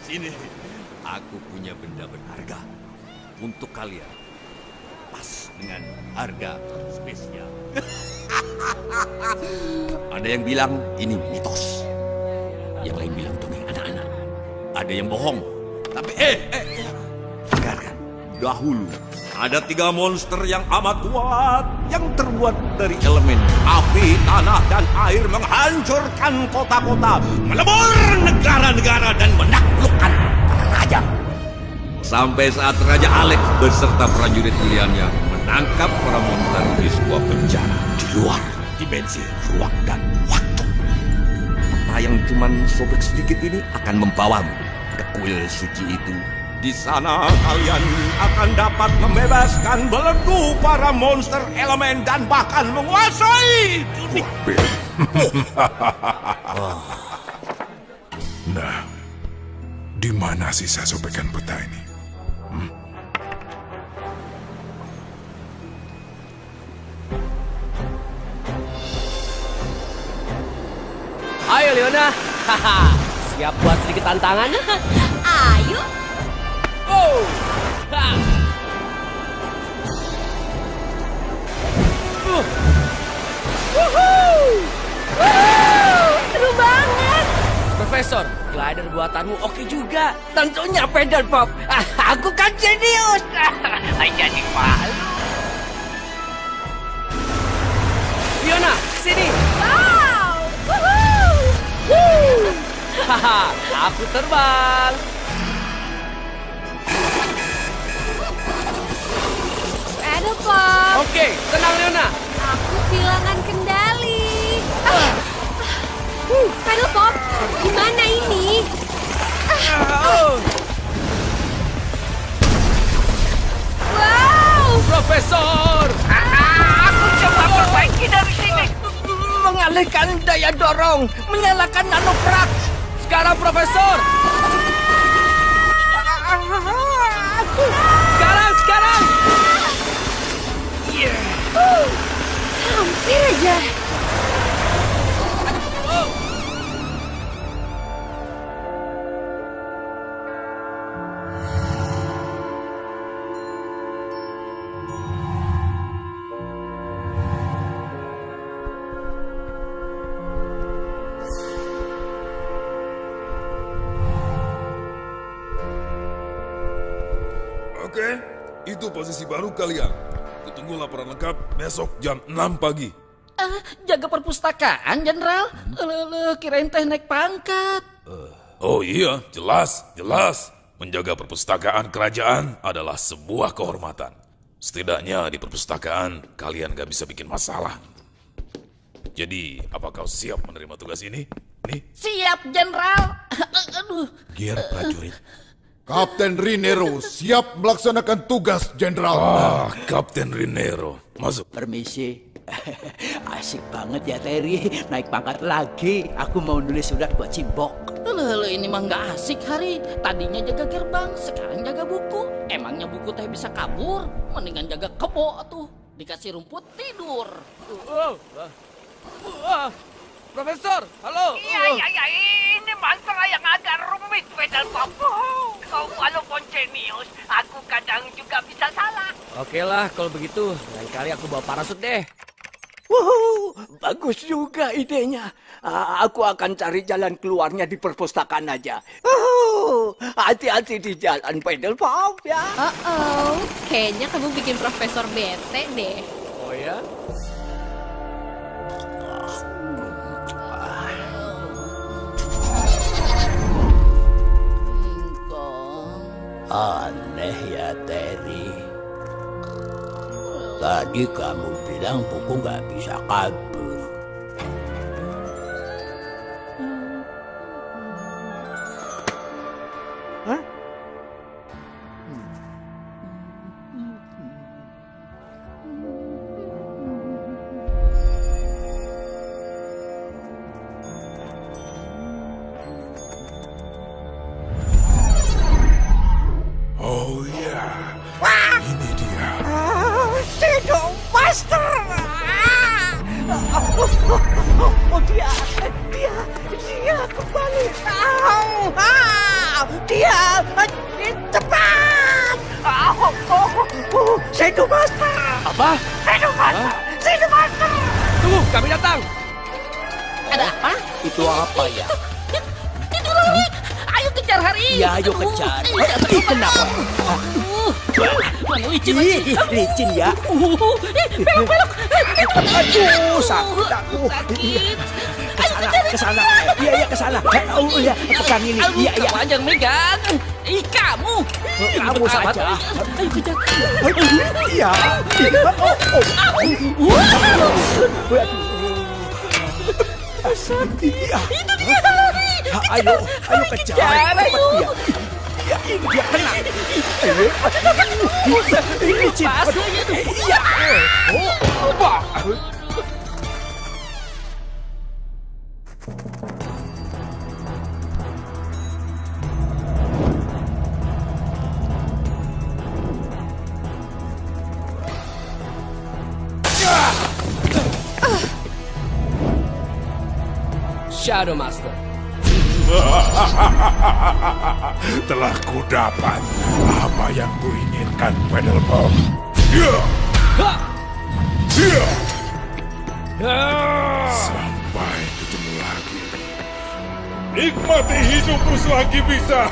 Sini. Aku punya benda berharga untuk kalian. Pas dengan harga spesial. Ada yang bilang ini mitos. Yang lain bilang dongeng anak-anak. Ada yang bohong. Tapi dengarkan. Dahulu ada 3 monster yang amat kuat yang terbuat dari elemen api, tanah, dan air menghancurkan kota-kota, melebur negara-negara dan menaklukkan para raja. Sampai saat Raja Alex beserta prajurit pilihannya menangkap para monster di sebuah penjara di luar dimensi ruang dan waktu. Peta yang cuma sobek sedikit ini akan membawamu ke kuil suci itu. Di sana kalian akan dapat membebaskan belenggu para monster elemen dan bahkan menguasai dunia. Nah, di mana sisa sobekan peta ini? Ayo Leona, siap buat sedikit tantangan? Ayo. Oh, ha. Seru banget. Profesor, glider buatanmu oke juga. Tentunya pedal pop. Aku kan jenius. Jadi malu. Leona, sini. Wow. Haha, aku terbang. Pedal pop. Oke, tenang Leona. Aku kehilangan kendali. Pedal pop, gimana ini? Wow. Profesor. Aku coba perbaiki dari sini. Mengalihkan daya dorong, menyalakan nanofrax. Sekarang Profesor. Sekarang. Hampir aja. Oke, itu posisi baru kalian. Kutunggu laporan lengkap besok jam 6 pagi. Jaga perpustakaan, Jenderal. Kirain teh naik pangkat. Oh iya, jelas. Menjaga perpustakaan kerajaan adalah sebuah kehormatan. Setidaknya di perpustakaan kalian gak bisa bikin masalah. Jadi, apa kau siap menerima tugas ini? Nih. Siap, Jenderal. Aduh. Gear prajurit. Kapten Rinero siap melaksanakan tugas, Jenderal. Kapten Rinero. Masuk. Permisi. Asik banget ya Terry, naik pangkat lagi. Aku mau nulis surat buat Cimbok. Ini mah nggak asik, Hari. Tadinya jaga gerbang, sekarang jaga buku. Emangnya buku teh bisa kabur? Mendingan jaga kebo tuh. Dikasih rumput tidur. Profesor, halo. Iya, ini masalah yang agak rumit, pedal pop. Kau walaupun jenius, aku kadang juga bisa salah. Oke lah, kalau begitu, lain kali aku bawa parasut deh. Bagus juga idenya. Aku akan cari jalan keluarnya di perpustakaan aja. Hati-hati di jalan, pedal pop ya. Kayaknya kamu bikin Profesor bete deh. Oh ya? Aneh ya Terry. Tadi kamu bilang buku nggak bisa kabur. Hah? Oh ya, ini dia. Shadow Master! Dia kembali. Dia! Cepat! Shadow Master! Apa? Shadow Master! Shadow Master! Tunggu, kami datang. Ada apa? Itu apa ya? Itu lagi. Ayo kejar Hari. Ya, ayo kejar. Kenapa? Mana licin lagi? Licin ya. Belok. Aduh, sakit aku. Sakit. Ke sana. Iya, ke sana. Oh iya, pegang ini. Iya. Kamu aja yang megang. Kamu. Kamu saja. Ayo kejar. Iya. Iya. Itu dia Hari. Ayo kejar. Ayo. Iya, dia kena. Ini licin. Iya. Apa? Shadow Master. Telah kudapat apa yang kuinginkan, Pedelpop. Sampai ketemu lagi. Nikmati hidupmu selagi bisa.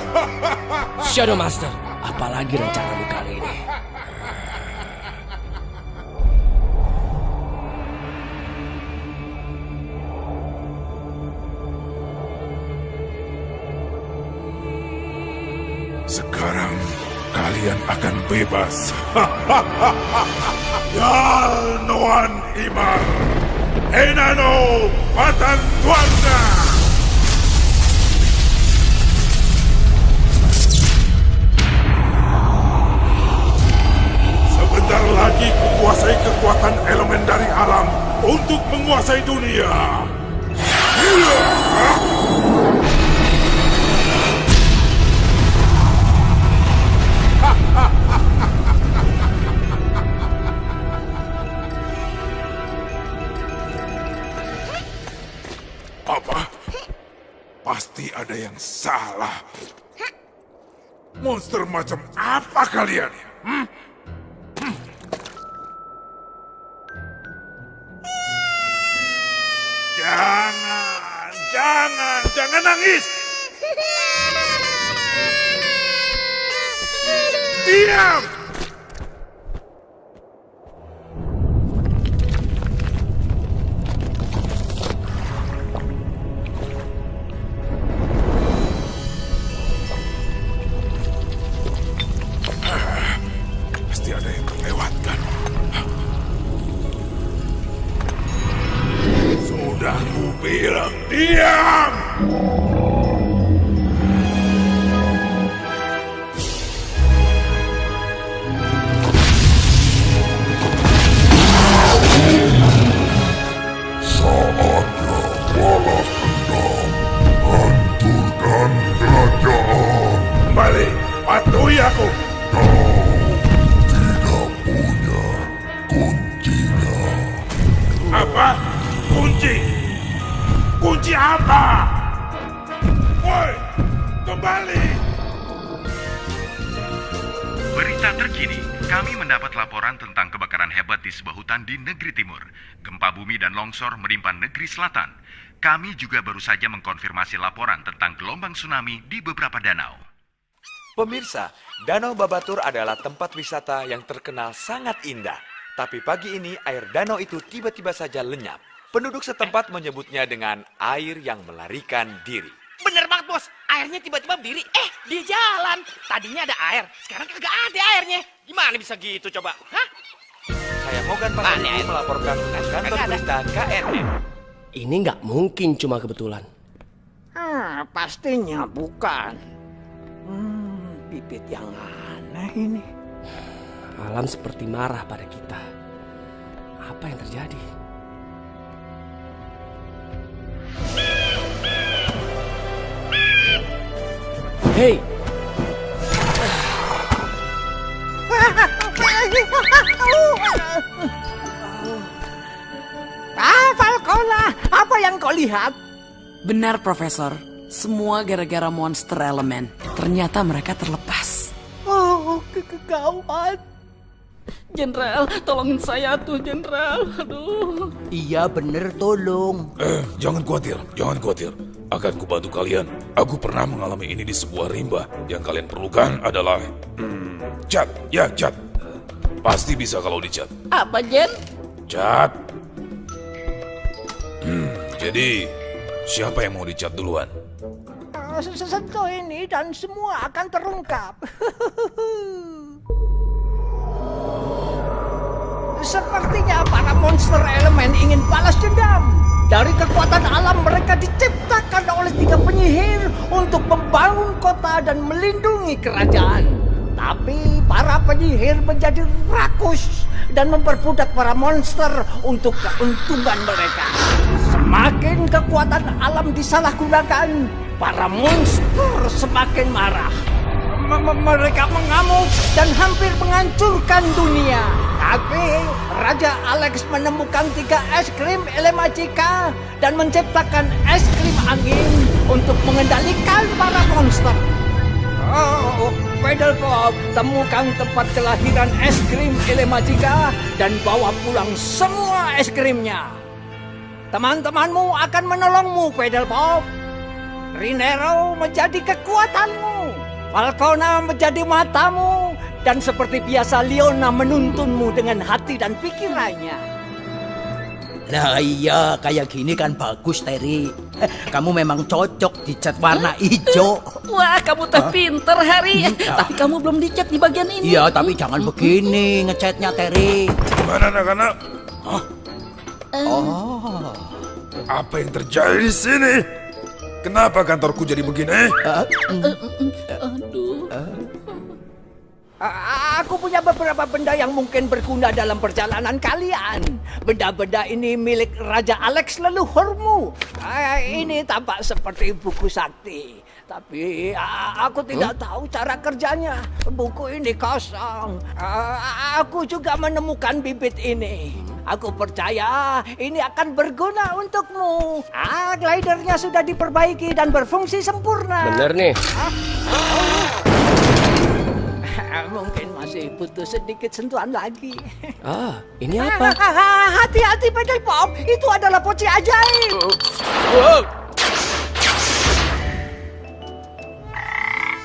Shadow Master, apalagi rencanamu kali ini? Sekarang kalian akan bebas. Yal Noan Imar, Enano Patan Tuanda. Sebentar lagi kukuasai kekuatan elemen dari alam untuk menguasai dunia. Apa? Pasti ada yang salah. Monster macam apa kalian? Jangan nangis. Diam! Pasti ada yang terlewatkan. Sudah kubilang diam! Kembali, patuhi aku. Tidak punya kuncinya. Apa? Kunci? Kunci apa? Woi, kembali. Berita terkini, kami mendapat laporan tentang kebakaran hebat di sebuah hutan di negeri timur. Gempa bumi dan longsor menimpa negeri selatan. Kami juga baru saja mengkonfirmasi laporan tentang gelombang tsunami di beberapa danau. Pemirsa, Danau Babatur adalah tempat wisata yang terkenal sangat indah. Tapi pagi ini air danau itu tiba-tiba saja lenyap. Penduduk setempat menyebutnya dengan air yang melarikan diri. Bener banget bos, airnya tiba-tiba berdiri. Dia jalan. Tadinya ada air, sekarang kagak ada airnya. Gimana bisa gitu coba? Hah? Saya Mogan Pasaribu melaporkan untuk kantor berita KNN. Ini nggak mungkin cuma kebetulan. Pastinya bukan. Bibit yang aneh ini. Alam seperti marah pada kita. Apa yang terjadi? Hei! Valcola, apa yang kau lihat? Benar, Profesor. Semua gara-gara monster elemen. Ternyata mereka terlepas. Oh, gawat. Jenderal, tolongin saya tuh, Jenderal. Aduh. Iya bener, tolong. Jangan khawatir. Akan kubantu kalian. Aku pernah mengalami ini di sebuah rimba. Yang kalian perlukan adalah cat. Ya, cat. Pasti bisa kalau dicat. Apa, Jen? Cat. Jadi, siapa yang mau dicat duluan? Sesuatu ini dan semua akan terungkap. Sepertinya para monster elemen ingin balas dendam. Dari kekuatan alam mereka diciptakan oleh 3 penyihir untuk membangun kota dan melindungi kerajaan. Tapi para penyihir menjadi rakus dan memperbudak para monster untuk keuntungan mereka. Semakin kekuatan alam disalahgunakan, para monster semakin marah. Mereka mengamuk dan hampir menghancurkan dunia. Tapi Raja Alex menemukan 3 es krim Elemagika dan menciptakan es krim angin untuk mengendalikan para monster. Oh, Pedalpop, temukan tempat kelahiran es krim Elemagika dan bawa pulang semua es krimnya. Teman-temanmu akan menolongmu, Pedalpop. Rinero menjadi kekuatanmu. Falcona menjadi matamu, dan seperti biasa Leona menuntunmu dengan hati dan pikirannya. Nah iya, kayak gini kan bagus, Terry. Kamu memang cocok dicat warna hijau. Wah, kamu teh pinter, Harry. Tapi kamu belum dicat di bagian ini. Iya, tapi jangan begini ngecatnya, Terry. Gimana anak-anak? Hah? Oh. Apa yang terjadi di sini? Kenapa kantorku jadi begini? Aduh. Aku punya beberapa benda yang mungkin berguna dalam perjalanan kalian. Benda-benda ini milik Raja Alex leluhurmu. Ini tampak seperti buku sakti. Tapi aku tidak tahu cara kerjanya. Buku ini kosong. Aku juga menemukan bibit ini. Aku percaya ini akan berguna untukmu. Glidernya sudah diperbaiki dan berfungsi sempurna. Bener nih. Mungkin masih butuh sedikit sentuhan lagi. Ini apa? Hati-hati, Pedalpop. Itu adalah poci ajaib.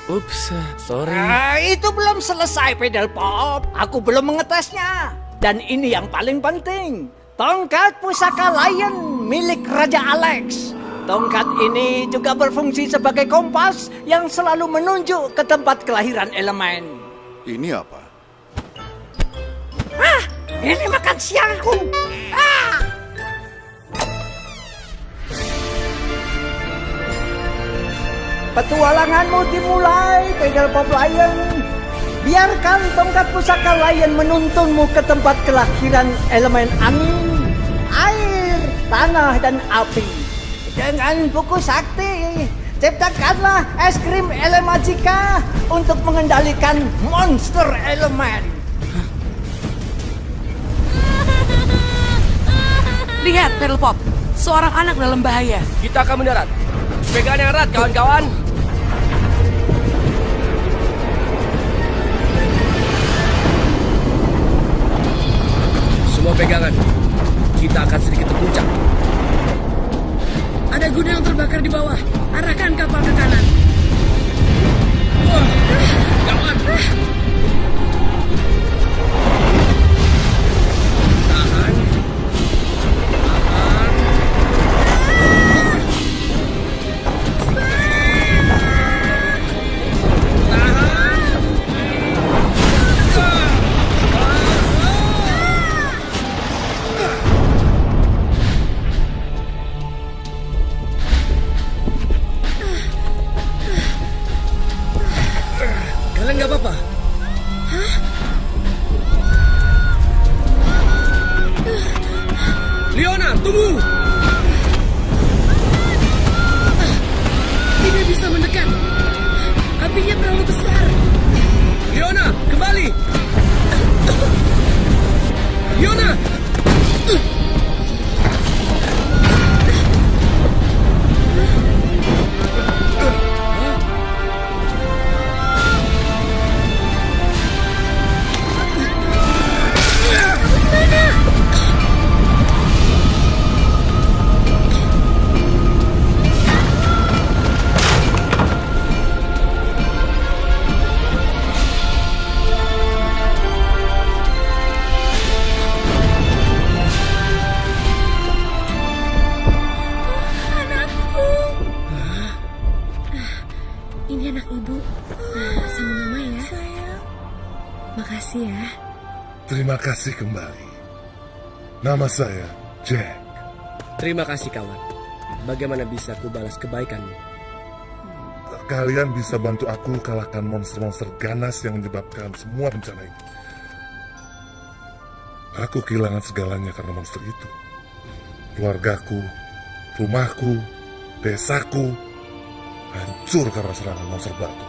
Ups, sorry. Itu belum selesai, Pedalpop. Aku belum mengetesnya. Dan ini yang paling penting. Tongkat pusaka Lion milik Raja Alex. Tongkat ini juga berfungsi sebagai kompas yang selalu menunjuk ke tempat kelahiran elemen. Ini apa? Ini makan siangku. Petualanganmu dimulai, Pedalpop Lion. Biarkan tongkat pusaka Lion menuntunmu ke tempat kelahiran elemen angin, air, tanah, dan api. Dengan buku sakti, ciptakanlah es krim Elemagika untuk mengendalikan monster elemen. Lihat, Pedalpop. Seorang anak dalam bahaya. Kita akan mendarat. Pegangan yang erat, kawan-kawan. Semua pegangan. Kita akan sedikit terguncang. Ada gudang yang terbakar di bawah. Arahkan kapal ke kanan. Wah, gawat. Tahan. Kalian nggak apa-apa? Hah? Leona, tunggu! Tidak bisa mendekat. Apinya terlalu besar. Leona, kembali! Leona! kasih ya. Terima kasih kembali. Nama saya Jack. Terima kasih kawan. Bagaimana bisa ku balas kebaikanmu? Kalian bisa bantu aku kalahkan monster-monster ganas yang menyebabkan semua bencana ini. Aku kehilangan segalanya karena monster itu. Keluargaku, rumahku, desaku hancur karena serangan monster batu.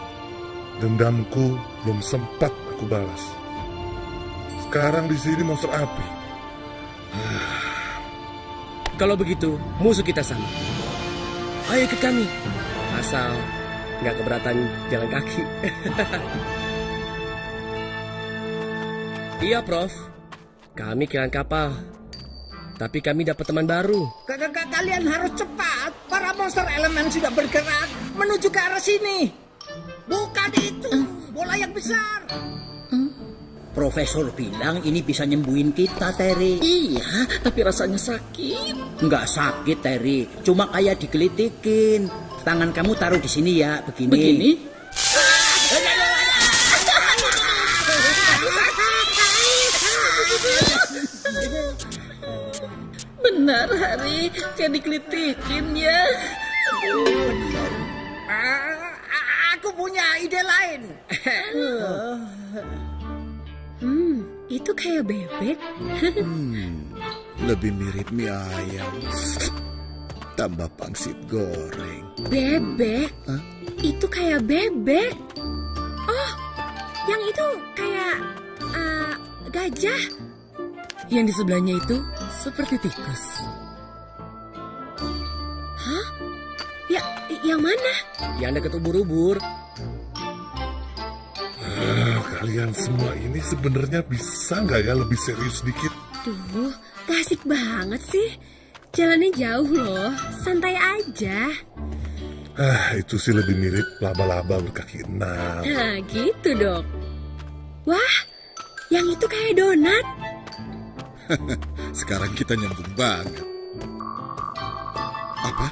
Dendamku belum sempat aku balas. Sekarang di sini monster api. Kalau begitu, musuh kita sama. Ayo ikut kami. Asal nggak keberatan jalan kaki. Iya, Prof. Kami kehilangan kapal. Tapi kami dapat teman baru. Kalian harus cepat. Para monster elemen sudah bergerak menuju ke arah sini. Bukan itu, bola yang besar. Profesor bilang ini bisa nyembuhin kita, Terry. Iya, tapi rasanya sakit. Nggak sakit, Terry. Cuma kayak digelitikin. Tangan kamu taruh di sini ya, begini. Begini? Benar, Hari. Kayak dikelitikin ya. Aku punya ide lain. Itu kayak bebek. Lebih mirip mie ayam. Tambah pangsit goreng. Bebek? Itu kayak bebek. Oh, yang itu kayak gajah. Yang di sebelahnya itu seperti tikus. Hah? Yang mana? Yang dekat ubur-ubur. Kalian semua ini sebenarnya bisa nggak ya lebih serius dikit? Duh, asik banget sih. Jalannya jauh loh, santai aja. Itu sih lebih mirip laba-laba berkaki 6. Nah, gitu dong. Wah, yang itu kayak donat. Sekarang kita nyambung banget. Apa?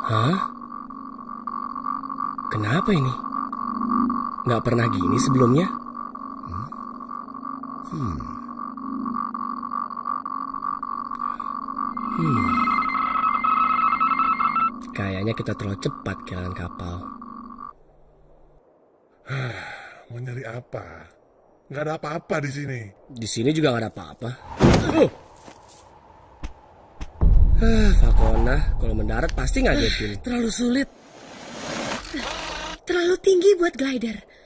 Hah? Kenapa ini? Nggak pernah gini sebelumnya. Kayaknya kita terlalu cepat kehilangan kapal. Mau nyari apa? Nggak ada apa-apa di sini. Di sini juga nggak ada apa-apa. Falcona, kalau mendarat pasti ngagetin. Terlalu sulit. Terlalu tinggi buat glider.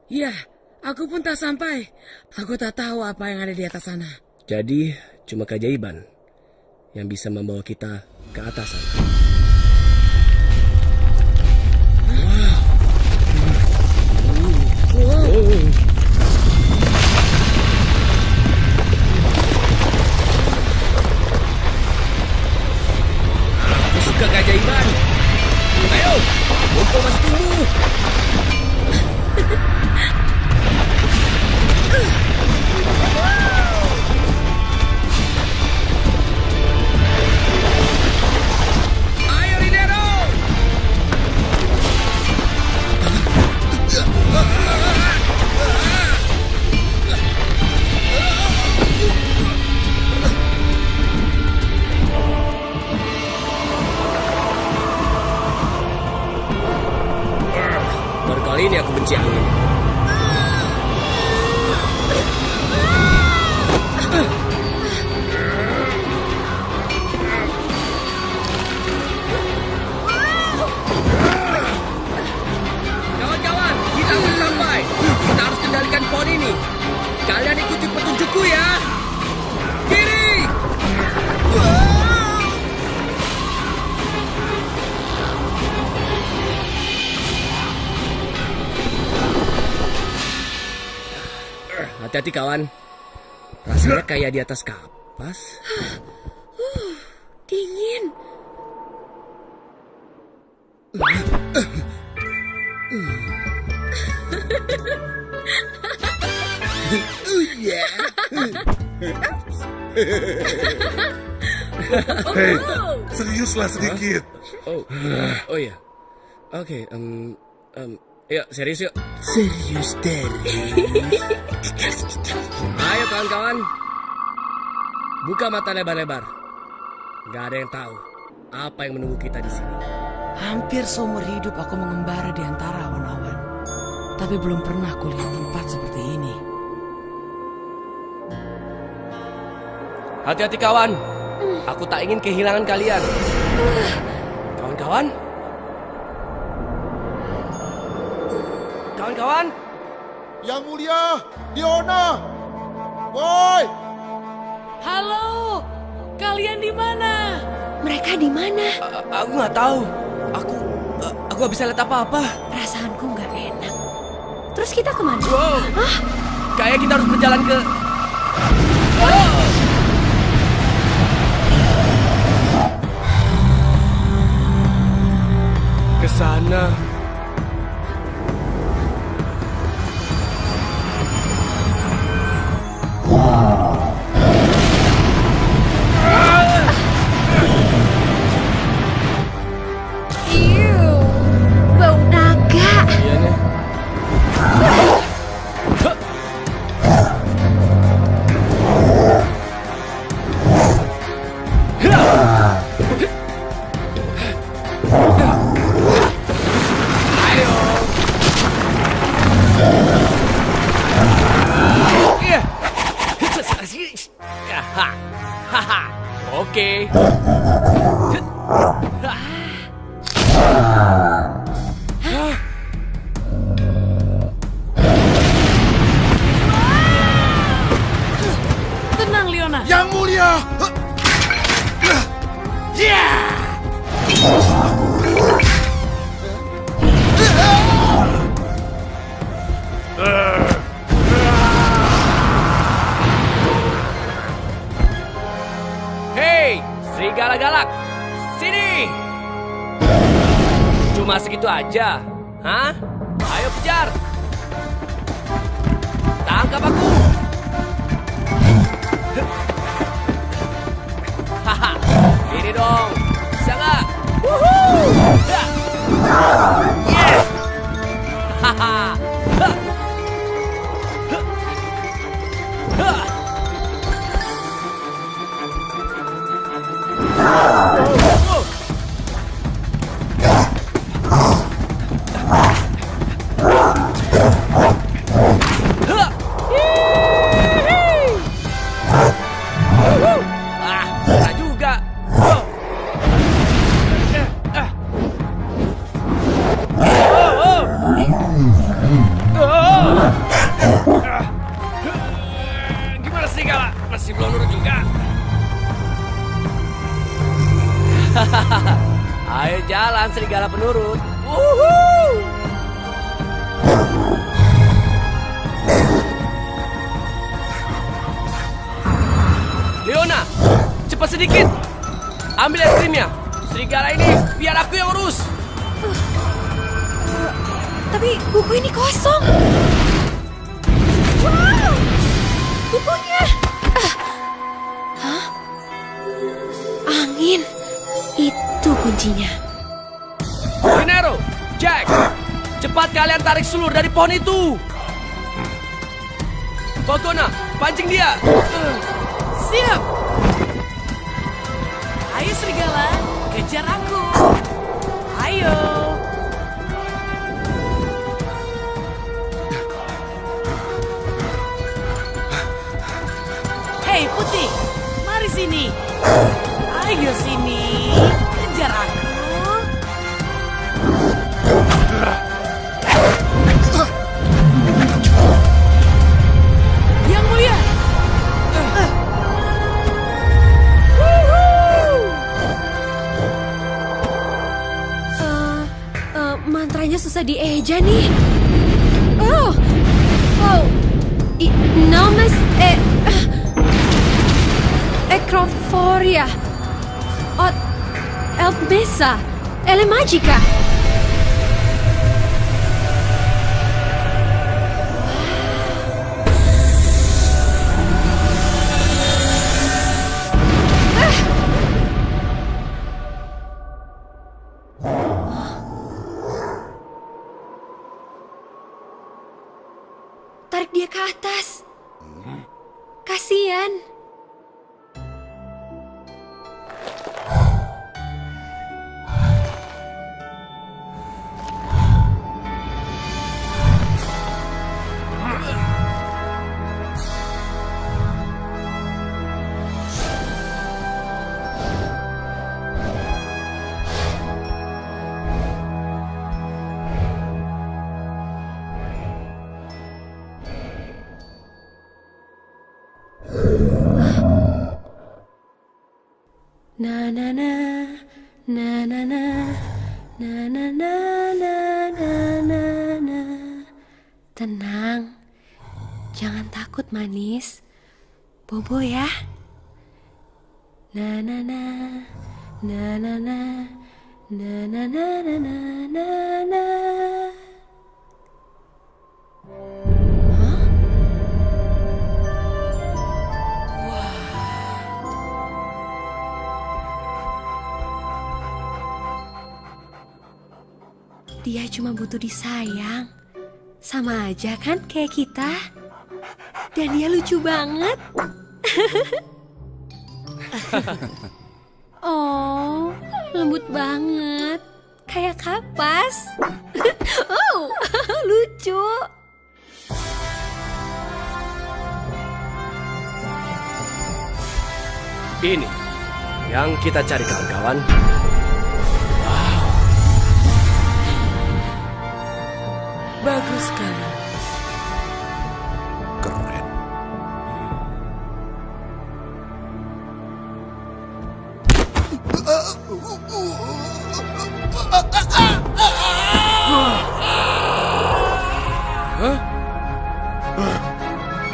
Ya, aku pun tak sampai. Aku tak tahu apa yang ada di atas sana. Jadi, cuma keajaiban yang bisa membawa kita ke atas sana. Aku suka keajaiban. Ayo, Bobo masih tumbuh. Ayo Rinero. Baru kali ini aku benci angin. Kawan-kawan, kita akan sampai. Kita harus kendalikan pohon ini. Kalian ikuti petunjukku ya. Kiri. Hati-hati kawan. Rasanya kayak di atas kapas. Dingin. Hei, seriuslah sedikit. Oh ya. Oke, Yuk, serius yuk. Serius, Terry. Ayo kawan-kawan. Buka mata lebar-lebar. Gak ada yang tahu apa yang menunggu kita di sini. Hampir seumur hidup aku mengembara di antara awan-awan. Tapi belum pernah kulihat tempat seperti ini. Hati-hati kawan. Aku tak ingin kehilangan kalian. Kawan-kawan. Kawan-kawan. Yang mulia, Leona. Woi. Halo, kalian di mana? Mereka di mana? Aku nggak tahu. Aku nggak bisa lihat apa-apa. Perasaanku nggak enak. Terus kita kemana? Wow. Hah? Kayak kita harus berjalan ke... Ke sana. Bau naga. Iya nih. Ayo. Iya. Haha. Oke. Tenang, Leona. Yang mulia. Hei, serigala galak. Sini. Cuma segitu aja. Hah? Ayo kejar. Tangkap aku. Haha. Ini dong. Bisa nggak? Wuhuu. Yeah. Haha. Kena juga. Gimana serigala? Masih belum nurut juga. Ayo jalan serigala penurut. Wuhuu. Leona, cepat sedikit. Ambil es krimnya. Serigala ini biar aku yang urus. Tapi buku ini kosong. Wow, bukunya. Hah? Angin. Itu kuncinya. Gennaro, Jack, cepat kalian tarik sulur dari pohon itu. Falcona, pancing dia. Siap. Ayo serigala, kejar aku. Ayo. Hei putih, mari sini. Ayo sini, kejar aku. Yang mulia. Mantranya susah dieja nih. Nomes Ecrophoria Ot Elpmesa Elemagica. hujan. Na na na na na na na na na na na na na. Tenang, jangan takut manis, bobo ya. Na na na na na na na na na na na na. Dia cuma butuh disayang. Sama aja kan kayak kita. Dan dia lucu banget. Oh, lembut banget. Kayak kapas. Oh, lucu. Ini yang kita cari, kawan-kawan. Bagus sekali. Keren. Hah?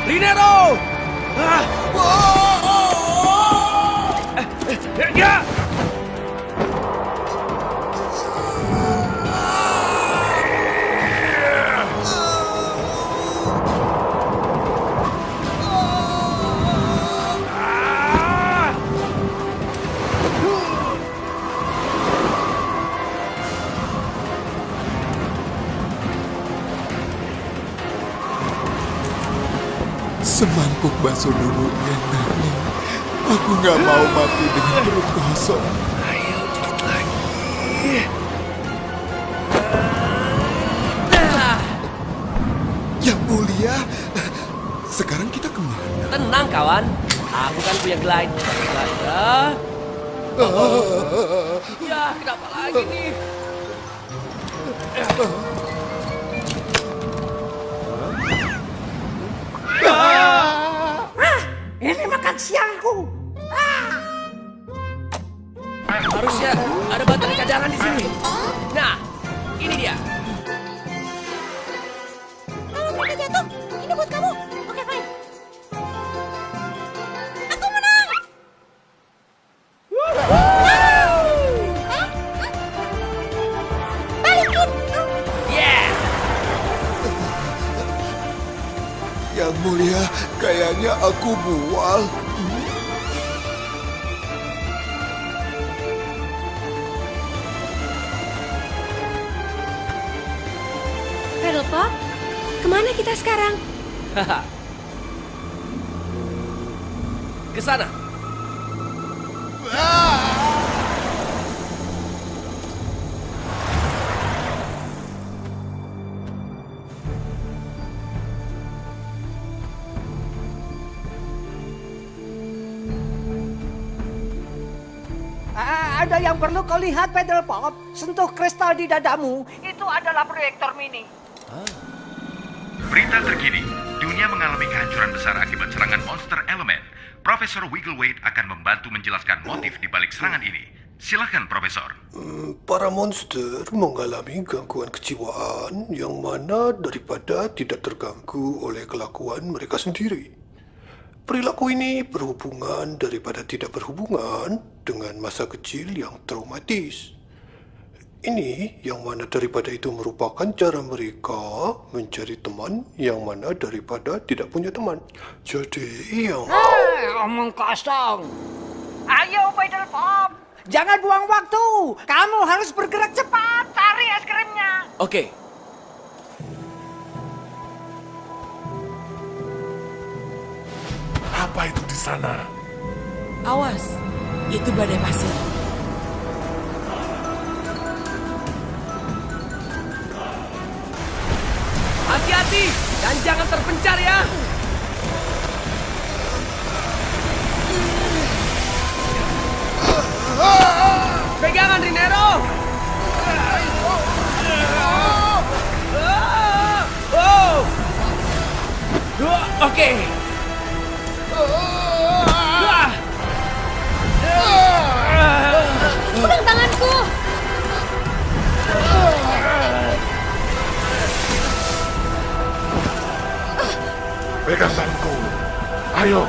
Rinero! Ya! Semangkuk bakso dulu enak nih. Aku nggak mau mati dengan perut kosong. Ayo dikit lagi. Yang mulia, sekarang kita kemana? Tenang kawan, aku kan punya glide. Ya, kenapa lagi nih? Ini makan siangku. Harusnya ada baterai cadangan di sini. Nah, ini dia. Kalau mereka jatuh, ini buat kamu. Oke, fine. Aku menang. Balikin. Yeah. Yang mulia, kayaknya aku mual. Paddlepop, kemana kita sekarang? Ke sana. Ada yang perlu kau lihat, Paddlepop. Sentuh kristal di dadamu. Itu adalah proyektor mini. Berita terkini, dunia mengalami kehancuran besar akibat serangan monster elemen. Profesor Wiggleweight akan membantu menjelaskan motif di balik serangan ini. Silakan, Profesor. Para monster mengalami gangguan kejiwaan yang mana daripada tidak terganggu oleh kelakuan mereka sendiri. Perilaku ini berhubungan daripada tidak berhubungan dengan masa kecil yang traumatis. Ini yang mana daripada itu merupakan cara mereka mencari teman yang mana daripada tidak punya teman. Jadi yang... Omong kosong. Ayo, Paddlepop. Jangan buang waktu. Kamu harus bergerak cepat. Cari es krimnya. Oke. Apa itu di sana? Awas, itu badai pasir. Hati-hati dan jangan terpencar ya. Pegangan Rinero. Oke. Pegang tanganku. Pegang tanganku. Ayo.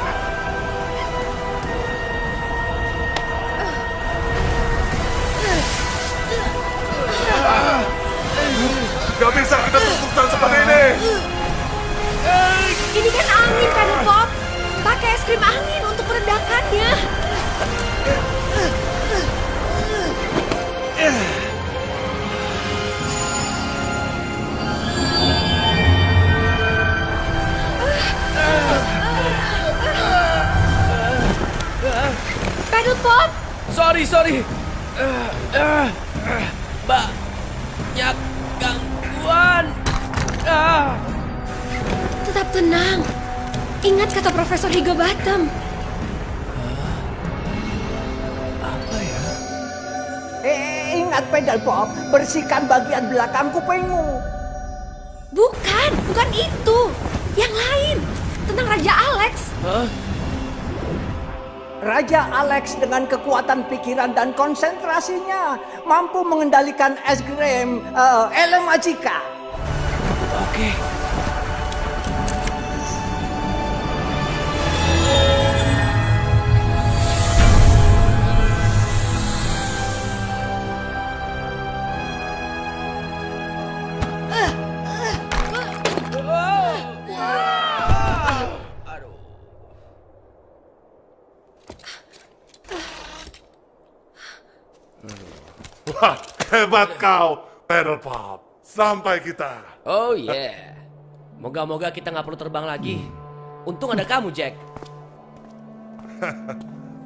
Gak bisa kita terus-terusan seperti ini. Ini kan angin, Paddle Pop. Pakai es krim angin untuk meredakannya. Paddle Pop. Sorry. Banyak gangguan. Tetap tenang. Ingat kata Profesor Higginbotham. Apa ya? Ingat Paddle Pop, bersihkan bagian belakang kupingmu. Bukan itu. Yang lain. Tentang Raja Alex. Hah? Raja Alex dengan kekuatan pikiran dan konsentrasinya mampu mengendalikan es krim Ele Magica. Oke. Wah, hebat kau, Paddle Pop. Sampai kita. Oh yeah. Moga-moga kita nggak perlu terbang lagi. Untung ada kamu, Jack.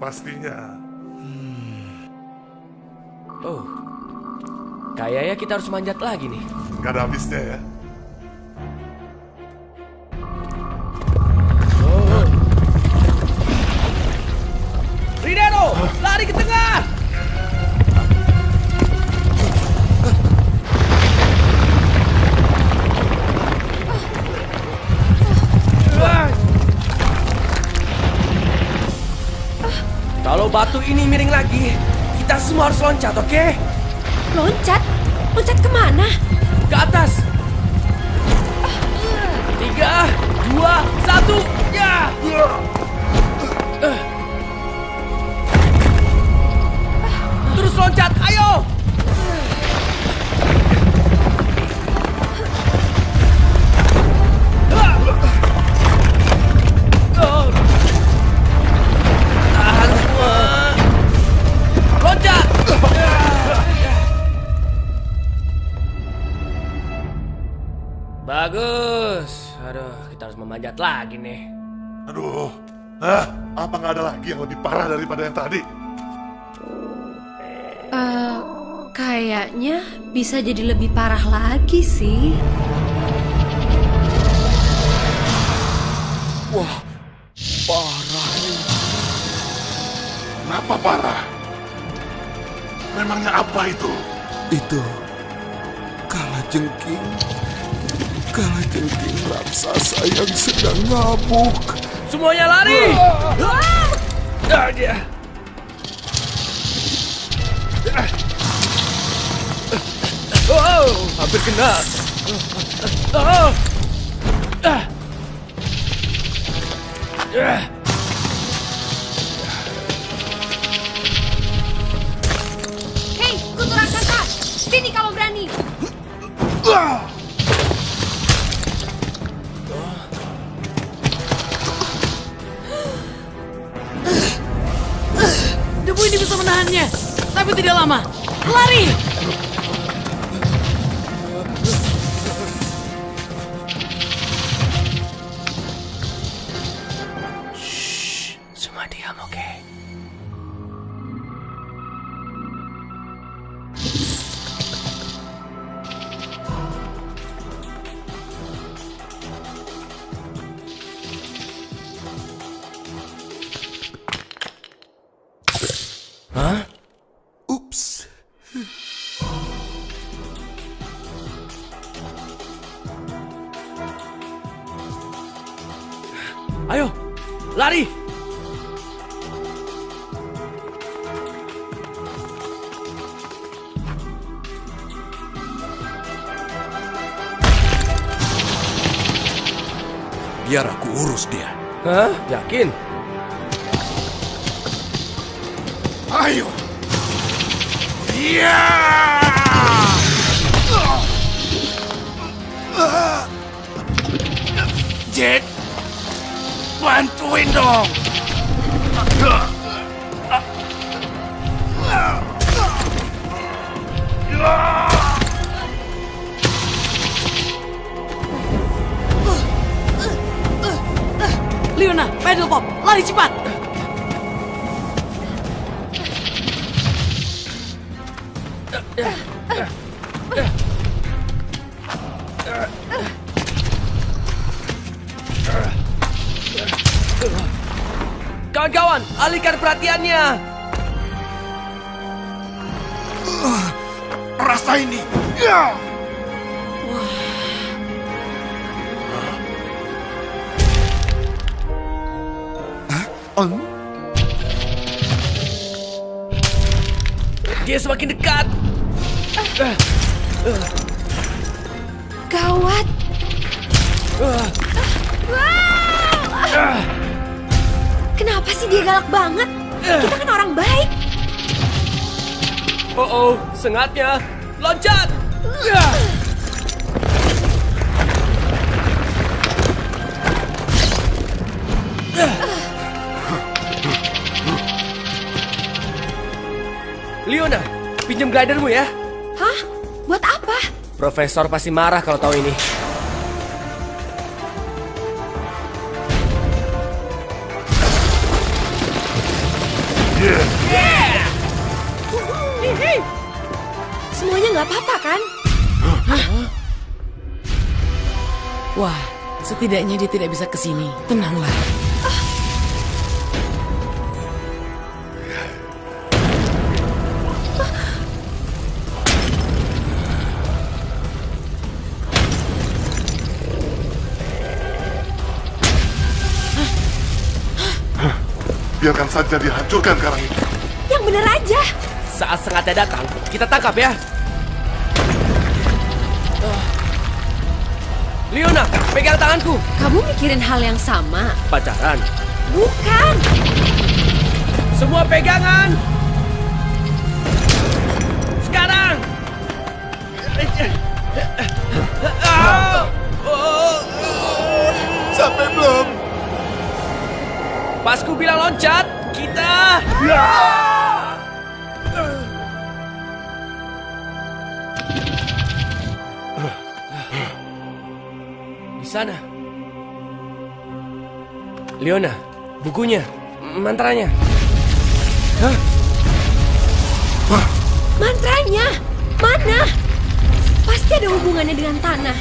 Pastinya. Oh, kayaknya kita harus manjat lagi nih. Gak ada habisnya ya. Rinero, lari ke tengah. Kalau batu ini miring lagi, kita semua harus loncat, oke? Loncat? Loncat kemana? Ke atas. 3, 2, 1, ya! Terus loncat, ayo! Tahan semua. Loncat! Bagus. Aduh, kita harus memanjat lagi nih. Aduh, apa nggak ada lagi yang lebih parah daripada yang tadi? Kayaknya bisa jadi lebih parah lagi sih. Wah, parah nih. Kenapa parah? Memangnya apa itu? Itu kalajengking raksasa yang sedang ngamuk. Semuanya lari! Oh, hampir kena. Hei, kutu raksasa! Sini kalau berani! Debu ini bisa menahannya, tapi tidak lama. Lari! Lari! Biar aku urus dia. Hah? Yakin? Ayo! Iya! Jack, bantuin dong! Leona, pedal pop, lari cepat! Kawan-kawan, alihkan perhatiannya! Rasa ini! Dia semakin dekat! Gawat! Kenapa sih dia galak banget? Kita kan orang baik. Oh, sengatnya! Loncat! Leona, pinjam glidermu ya. Hah? Buat apa? Profesor pasti marah kalau tahu ini. Semuanya nggak apa-apa kan? Wah, setidaknya dia tidak bisa ke sini. Tenanglah. Biarkan saja dihancurkan karang itu. Yang bener aja. Saat sengatnya datang, kita tangkap ya. Leona, pegang tanganku. Kamu mikirin hal yang sama? Pacaran? Bukan. Semua pegangan. Sekarang. Sampai belum? Pas ku bilang loncat, kita... Di sana. Leona, bukunya, mantranya. Hah? Mantranya? Mana? Pasti ada hubungannya dengan tanah.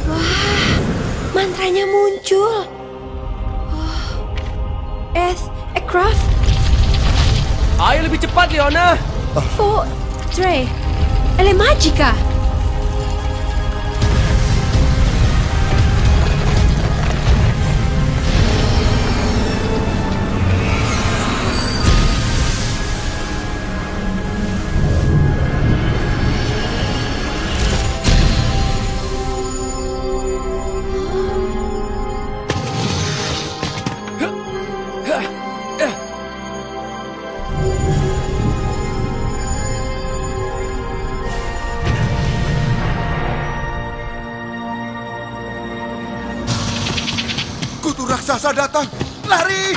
Wah, mantranya muncul. Aircraft. Ayo lebih cepat, Leona. Tre, ele magica. Kutu raksasa datang! Lari!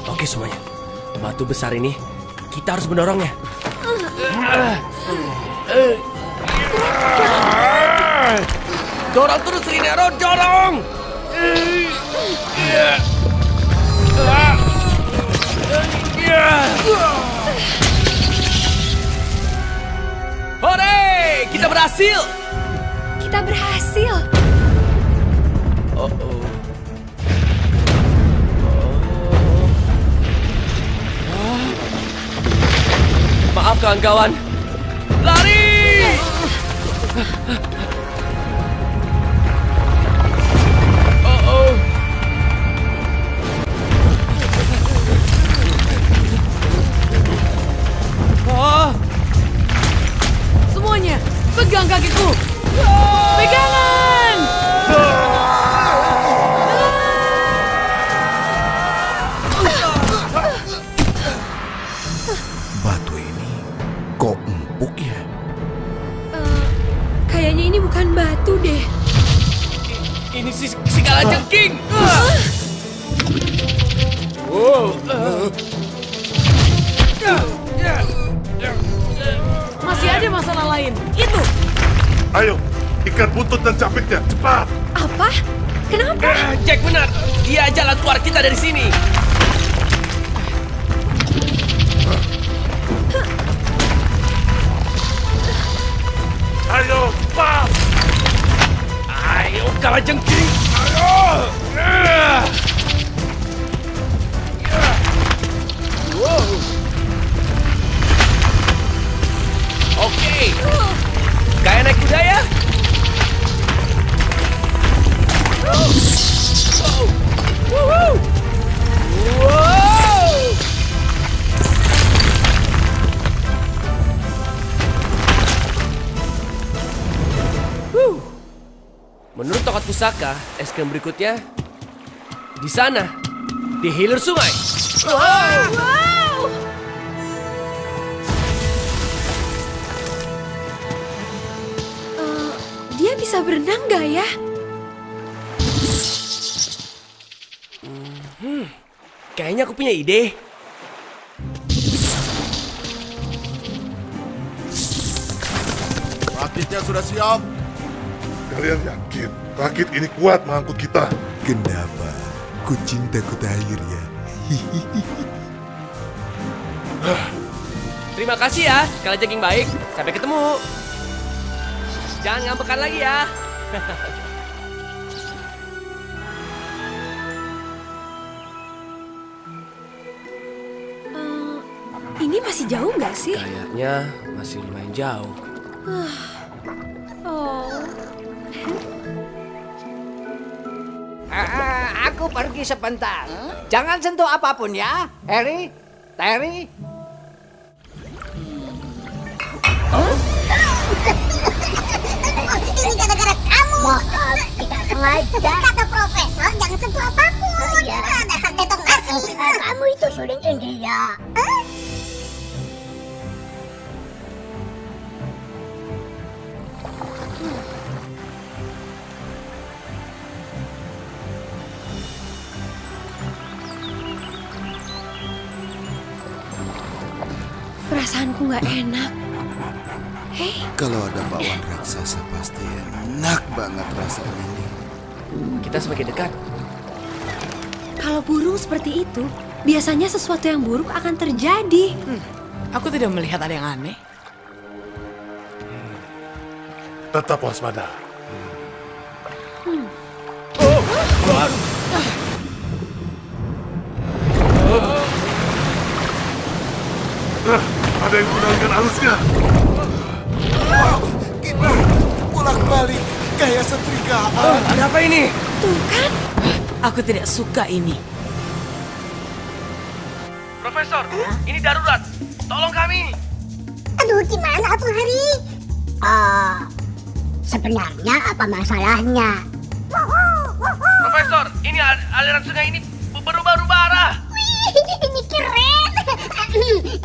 Oke semuanya, batu besar ini kita harus mendorongnya. Dorong terus, Rinero, dorong! Hore! Kita berhasil! Kita berhasil. Maaf kawan-kawan. Lari! Semuanya, pegang kakiku. Pegangan! Batu ini kok empuk ya? Kayaknya ini bukan batu deh. Ini si kalajengking. Masih ada masalah lain. Itu. Ayo, ikat buntut dan capitnya, cepat! Apa? Kenapa? Jack benar. Dia jalan keluar kita dari sini. Ayo, cepat! Ayo, kalajengking. Ayo! Oke. Kayak naik kuda ya? Menurut tongkat pusaka, es krim berikutnya di sana, di hilir sungai. Wow! Dia bisa berenang gak ya? Kayaknya aku punya ide. Rakitnya sudah siap. Kalian yakin rakit ini kuat mengangkut kita? Kenapa? Ku cinta kota air ya. Terima kasih ya, kalajengking baik. Sampai ketemu. Jangan ngambekan lagi ya. Ini masih jauh nggak sih? Kayaknya masih lumayan jauh. Aku pergi sebentar. Jangan sentuh apapun ya, Harry, Terry. Ini gara-gara kamu. Maaf, tidak sengaja. Kata profesor jangan sentuh apapun. Dasar tetong asem. Kamu itu suling India. Perasaanku nggak enak. Hei, Kalau ada bakwan raksasa pasti enak banget rasanya ini. Kita semakin dekat. kalau burung seperti itu, biasanya sesuatu yang buruk akan terjadi. Aku tidak melihat ada yang aneh. Tetap waspada. Ada yang menangkan arusnya. Kita pulang balik kayak setrikaan. Ada apa ini? Tuh kan, aku tidak suka ini. Profesor, ini darurat. Tolong kami. Aduh, gimana Atuh Hari? Sebenarnya apa masalahnya? Profesor, ini aliran sungai ini berubah-ubah arah. Wih, ini keren.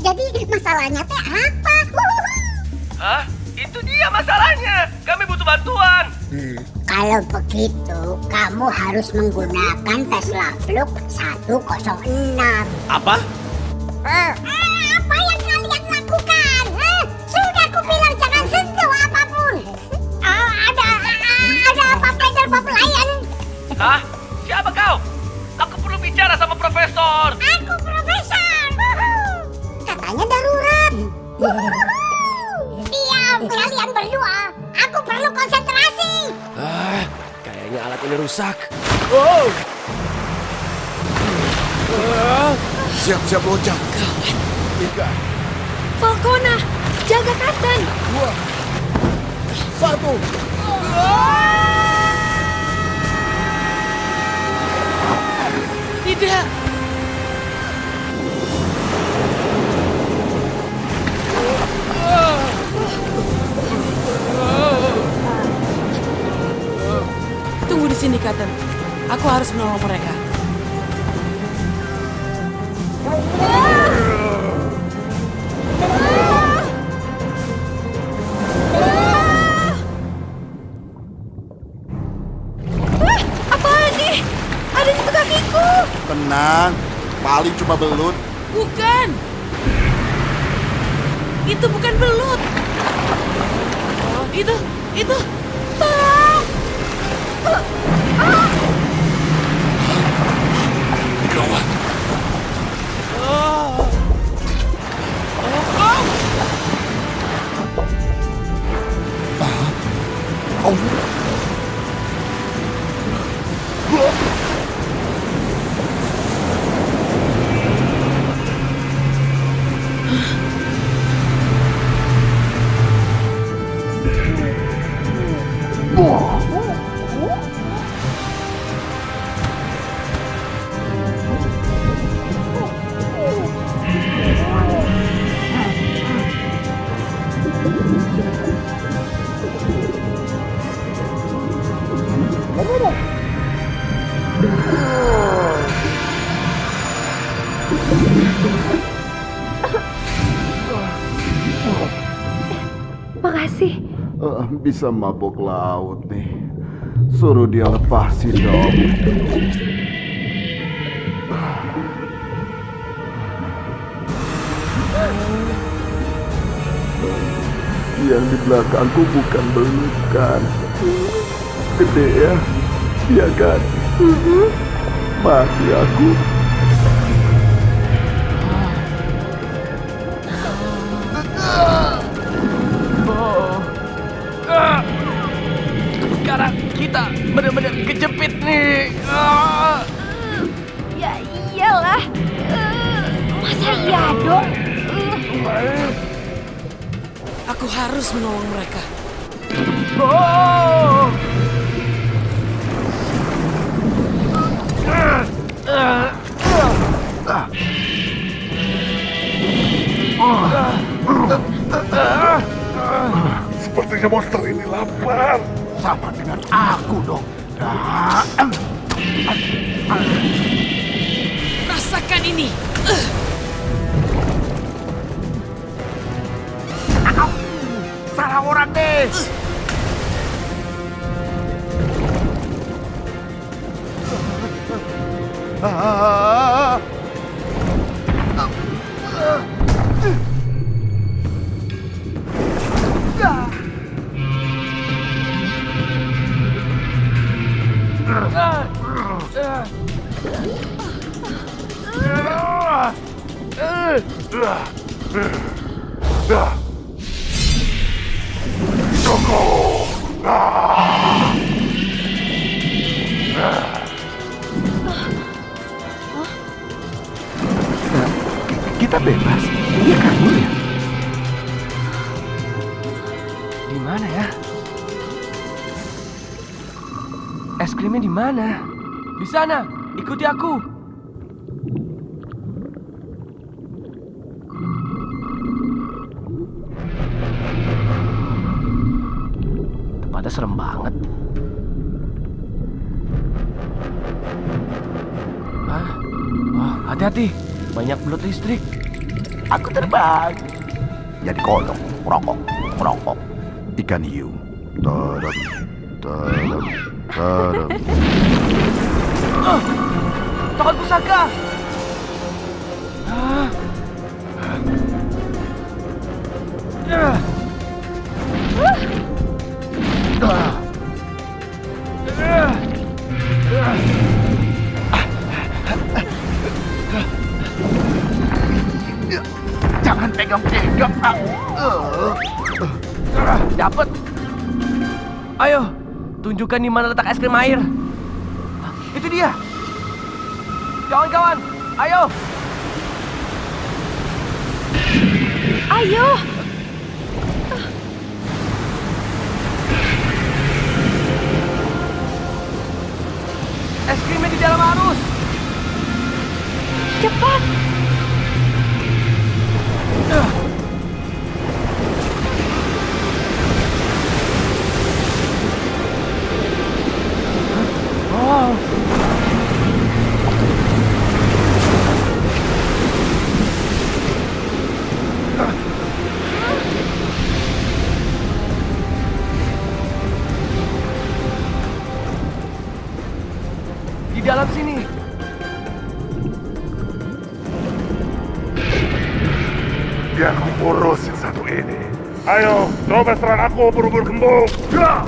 Jadi masalahnya teh apa? Hah? Itu dia masalahnya. Kami butuh bantuan. Kalau begitu, kamu harus menggunakan Tesla Fluk 106. Apa? Apa yang kalian lakukan? Sudah kubilang jangan sentuh apapun. Ada apa Pedal Bob Lion? Hah? Siapa kau? Aku perlu bicara sama profesor. Aku profesor. konsentrasi. Kayaknya alat ini rusak. Siap-siap loncat. Tiga. Falcona, jaga Katen. 2, 1. Tidak. Tunggu di sini, Katen. Aku harus menolong mereka. Apa ini? Ada di kakiku. Tenang, paling cuma belut. Bukan. Itu bukan belut. Itu. Tolong. Gawat. Makasih. Bisa mabok laut nih. Suruh dia lepasin dong. Yang di belakangku bukan belut kan? Gede ya? Iya kan? Mati aku. Sekarang kita benar-benar kejepit nih. Ya iyalah. Masa iya dong? Aku harus menolong mereka. Sepertinya monster ini lapar. Sama dengan aku dong. Rasakan ini. Salah orang deh. Kita bebas. Dia kabur ya? Di mana ya? Es krimnya di mana? Di sana. Ikuti aku. Tempatnya serem banget. Oh, hati-hati. Banyak belut listrik. Aku terbang. Jadi kodok, merokok. Ikan hiu. Tadam, tadam, tadam. Tongkat pusaka. Jangan pegang-pegang aku. Dapat. Ayo, tunjukkan di mana letak es krim air. Itu dia. Kawan-kawan, ayo. Ayo. Es krimnya di dalam arus. Cepat. Wow. Di dalam sini. Biar aku urus yang satu ini. Ayo, coba serang aku berubur kembung. Ya!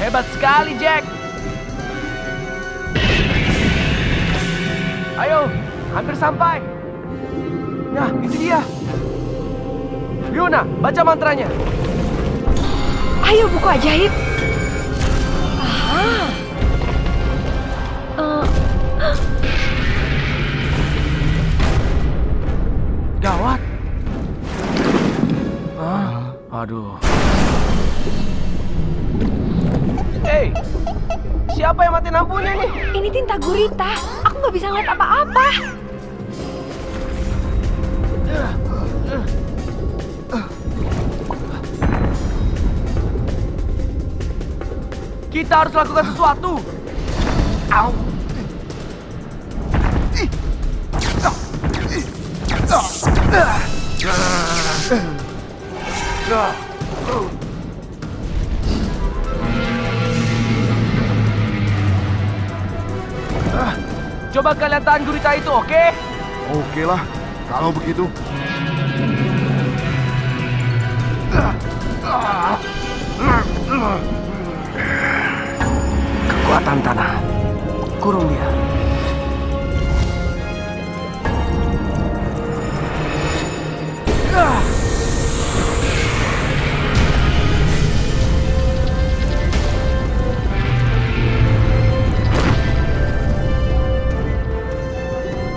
Hebat sekali, Jack. Ayo, hampir sampai. Nah, itu dia. Yuna, baca mantranya. Ayo, buku ajaib. Aha. Gawat. Aduh. Hey, siapa yang matiin lampunya nih? Ini tinta gurita. Aku nggak bisa ngeliat apa-apa. Kita harus lakukan sesuatu. Au. Coba kalian tahan gurita itu, oke? Oke lah, kalau begitu. Kekuatan tanah. Kurung dia.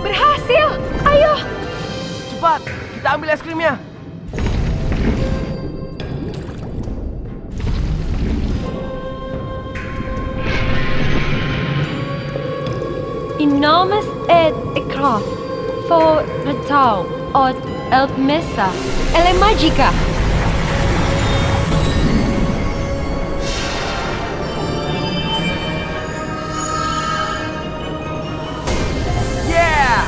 Berhasil! Ayo! Cepat, kita ambil es krimnya. Enormous et kraft for Natal od Elpmesa Ele Magica. Yeah!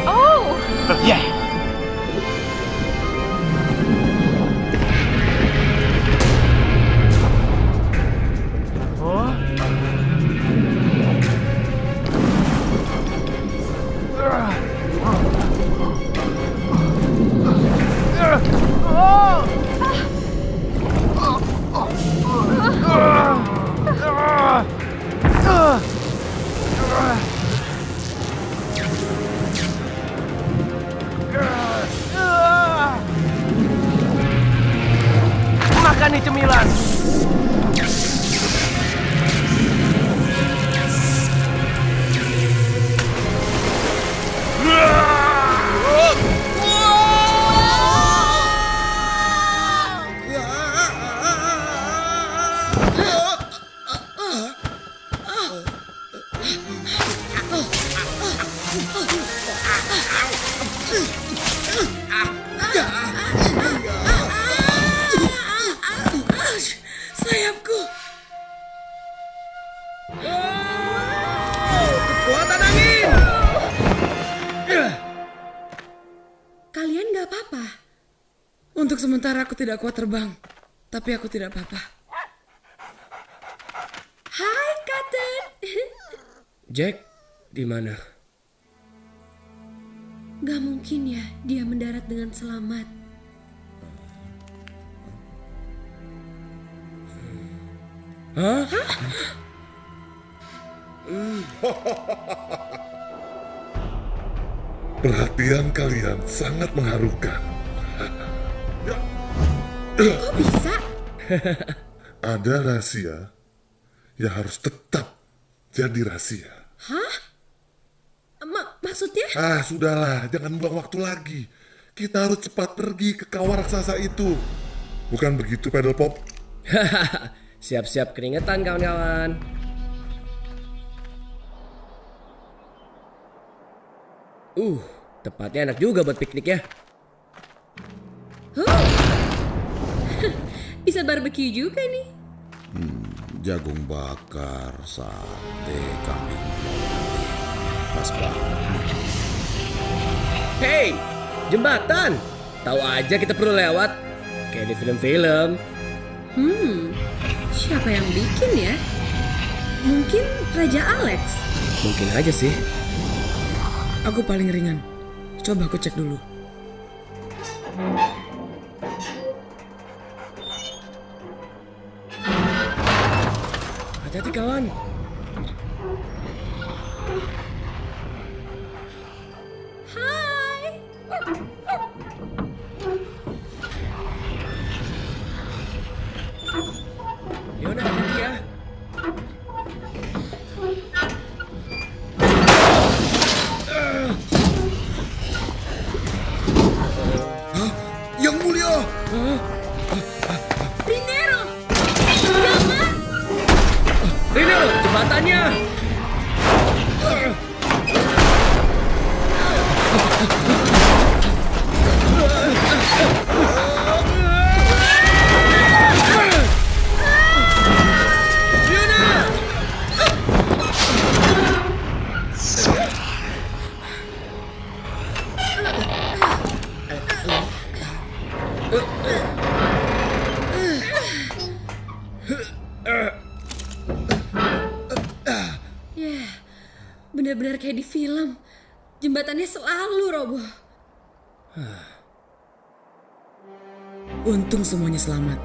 Oh! Yeah! Makan nih cemilan. Sayapku. Kekuatan angin. Kalian nggak apa-apa? Untuk sementara aku tidak kuat terbang, tapi aku tidak apa-apa. Hai, Cotton. Jack, di mana? Gak mungkin ya dia mendarat dengan selamat. Hah? Perhatian kalian sangat mengharukan. Kok bisa? Ada rahasia yang harus tetap jadi rahasia. Hah? Maksudnya? Sudahlah, jangan buang waktu lagi. Kita harus cepat pergi ke kawah raksasa itu. Bukan begitu, Pedal Pop? Siap-siap keringetan, kawan-kawan. Tempatnya enak juga buat piknik ya. Bisa barbeque juga nih. Jagung bakar, sate, kambing goreng. Pas banget. Hey, jembatan. Tahu aja kita perlu lewat. Kayak di film-film. Siapa yang bikin ya? Mungkin Raja Alex. Mungkin aja sih. Aku paling ringan. Coba aku cek dulu. Hati-hati kawan. Hai. Leona, hati-hati ya. Yang mulia! Rinero! Jangan! Rinero, jembatannya! Benar-benar kayak di film. Jembatannya selalu roboh. Untung semuanya selamat.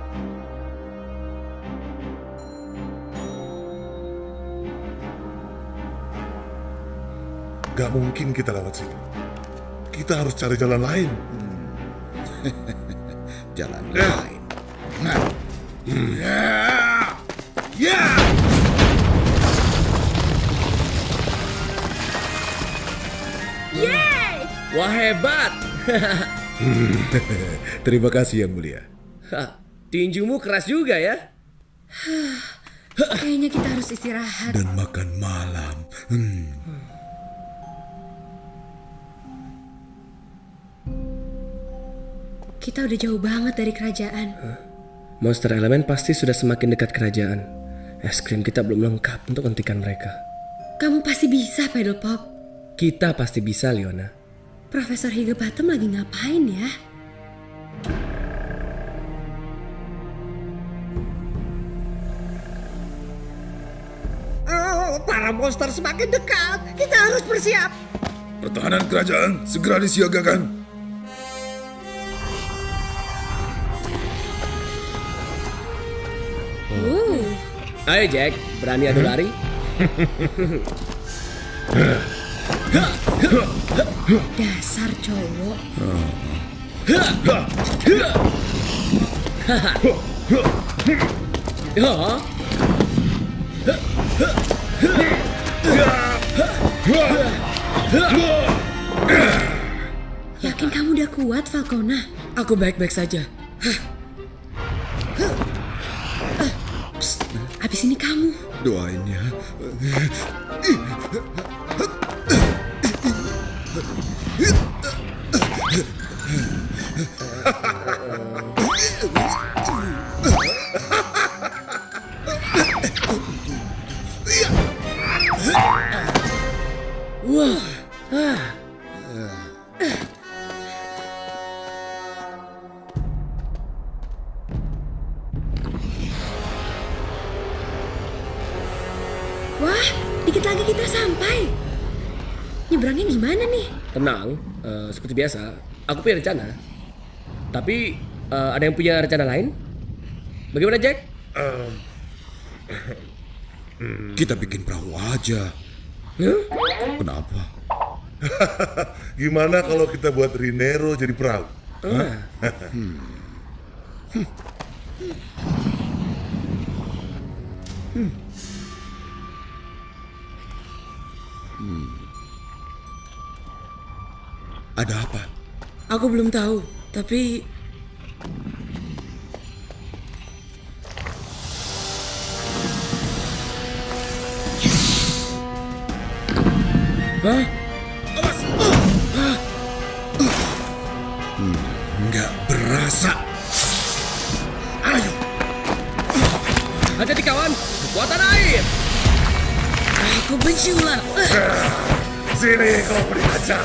Gak mungkin kita lewat sini. Kita harus cari jalan lain. Jalan lain. Yeay! Wah, hebat. Terima kasih yang mulia. Tinjumu keras juga ya. Kayaknya kita harus istirahat. Dan makan malam. Kita udah jauh banget dari kerajaan. Monster elemen pasti sudah semakin dekat kerajaan. Es krim kita belum lengkap untuk hentikan mereka. Kamu pasti bisa, Pedal Pop. Kita pasti bisa, Leona. Profesor Higginbottom lagi ngapain ya? Para monster semakin dekat. Kita harus bersiap. Pertahanan kerajaan segera disiagakan. Ayo Jack, berani adu lari? Dasar cowok. Yakin kamu udah kuat, Falcona? Aku baik-baik saja. Habis ini kamu. Doain ya. Wah, dikit lagi kita sampai. Nyebrangnya gimana nih? Tenang, seperti biasa. Aku punya rencana. Tapi ada yang punya rencana lain? Bagaimana, Jack? Kita bikin perahu aja. Kenapa? Gimana kalau kita buat Rinero jadi perahu? Ada apa? Aku belum tahu, tapi... Hah? Nggak berasa. Ayo. Hati-hati kawan, kekuatan air. Aku benci ular. Sini kau beri aja.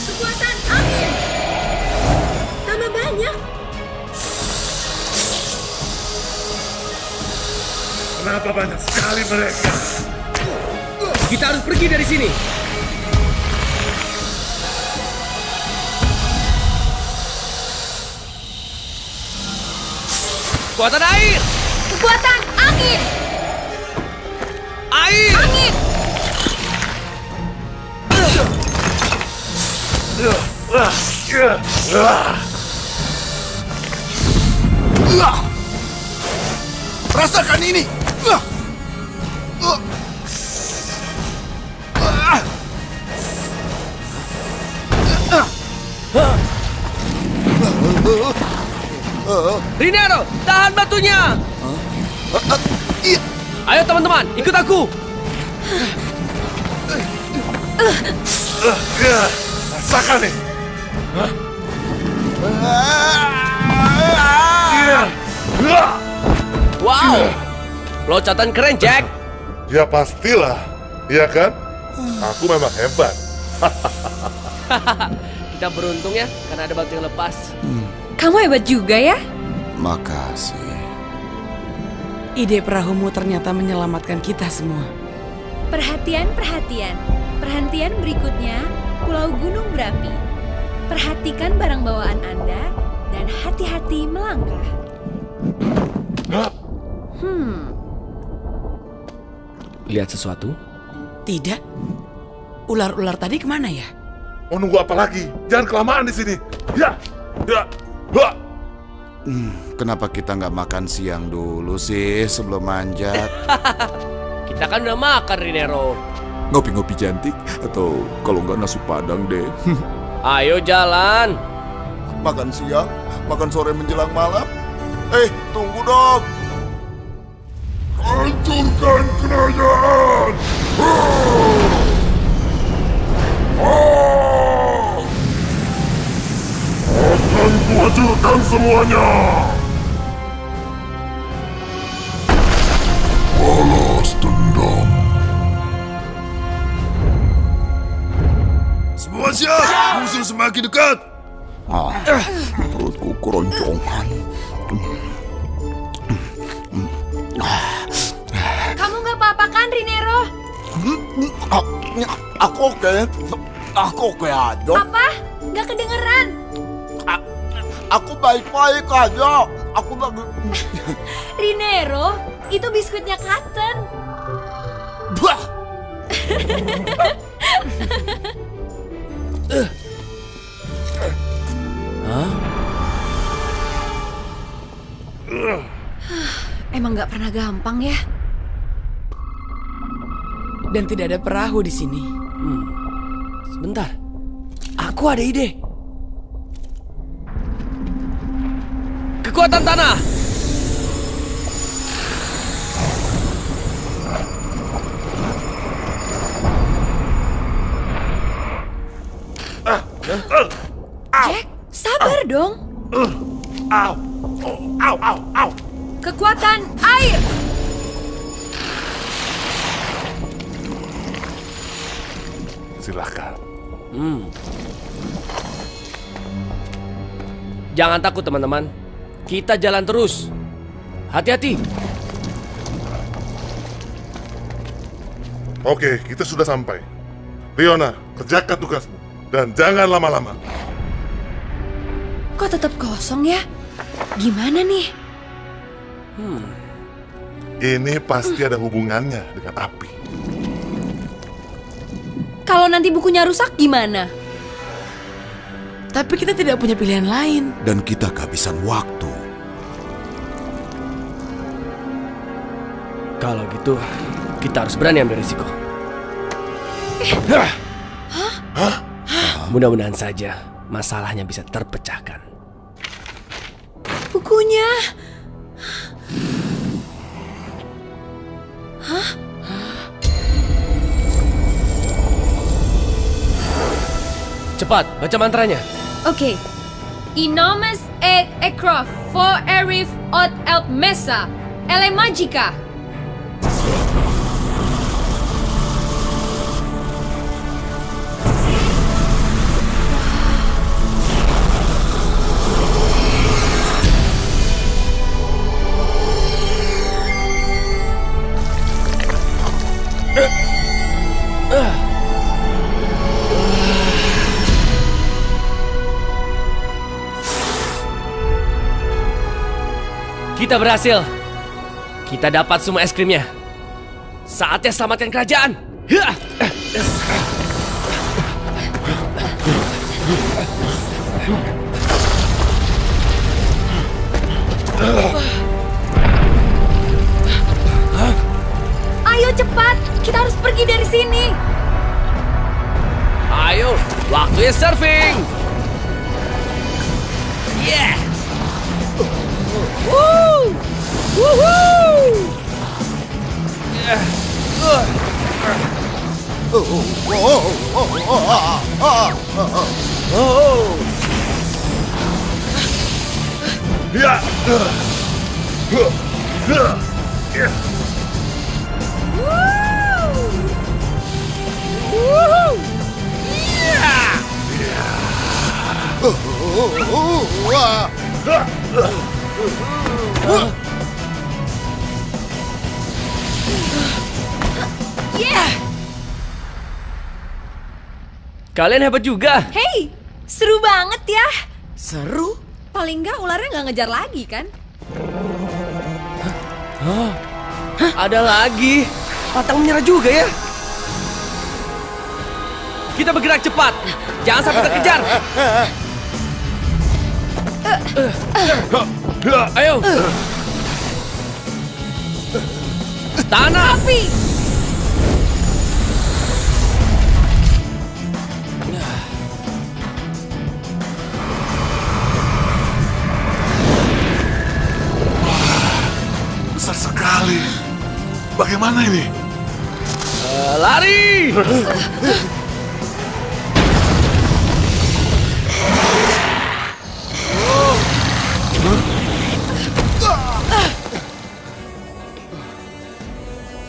Kekuatan angin. Tambah banyak. Kenapa banyak sekali mereka? Kita harus pergi dari sini. Kekuatan air. Kekuatan angin. Air. Angin. Rasakan ini. Rinero, tahan batunya. Ayo teman-teman, ikut aku. Rasakan nih. Wow, loncatan keren, Jack. Ya pastilah, iya kan? Aku memang hebat. Kita beruntung ya, karena ada batu yang lepas. Kamu hebat juga ya? Makasih. Ide perahumu ternyata menyelamatkan kita semua. Perhatian, perhatian. Perhentian berikutnya, Pulau Gunung Berapi. Perhatikan barang bawaan Anda dan hati-hati melangkah. Lihat sesuatu? Tidak. Ular-ular tadi kemana ya? Mau nunggu apa lagi? Jangan kelamaan di sini. Ya. Kenapa kita nggak makan siang dulu sih sebelum manjat? Kita kan udah makan, Rinero. Ngopi-ngopi cantik atau kalau nggak nasi padang deh. Ayo jalan. Makan siang, makan sore menjelang malam. Tunggu dong. Hancurkan kerajaan! Akan kuhancurkan semuanya! Balas dendam. Semua siap, musuh semakin dekat. Perutku keroncongan. Kamu nggak apa-apa kan, Rinero? Aku oke aja. Apa? Nggak kedengeran? Aku baik-baik aja. Aku Rinero, itu biskuitnya Cotton. Emang nggak pernah gampang ya? Dan tidak ada perahu di sini. Sebentar, aku ada ide. Kekuatan tanah. Jack, sabar dong. Kekuatan air. Silakan. Jangan takut teman-teman. Kita jalan terus. Hati-hati. Oke, kita sudah sampai. Leona, kerjakan tugasmu. Dan jangan lama-lama. Kok tetap kosong ya? Gimana nih? Ini pasti ada hubungannya dengan api. Kalau nanti bukunya rusak gimana? Tapi kita tidak punya pilihan lain. Dan kita kehabisan waktu. Kalau gitu, kita harus berani ambil risiko. Mudah-mudahan saja masalahnya bisa terpecahkan. Bukunya. Hah? Cepat, baca mantranya. Oke. Inomes et ekrof for erif ot elp mesa. Ele magica. Kita berhasil. Kita dapat semua es krimnya. Saatnya selamatkan kerajaan. Ayo cepat, kita harus pergi dari sini. Ayo, waktunya surfing. Yeah. Woo! Woohoo! Kalian hebat juga. Hey, seru banget ya. Seru? Paling nggak ularnya nggak ngejar lagi kan? Ada lagi. Patang menyerah juga ya. Kita bergerak cepat. Jangan sampai terkejar. Ayo. Tanah. Api. Besar sekali. Bagaimana ini? Lari!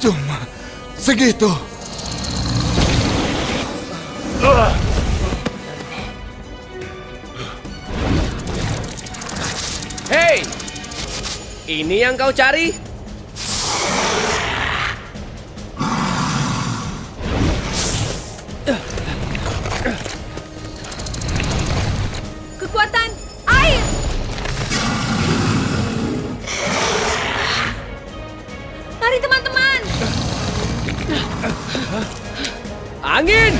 Cuma segitu. Hei! Ini yang kau cari? Kekuatan air. Mari teman-teman. Angin!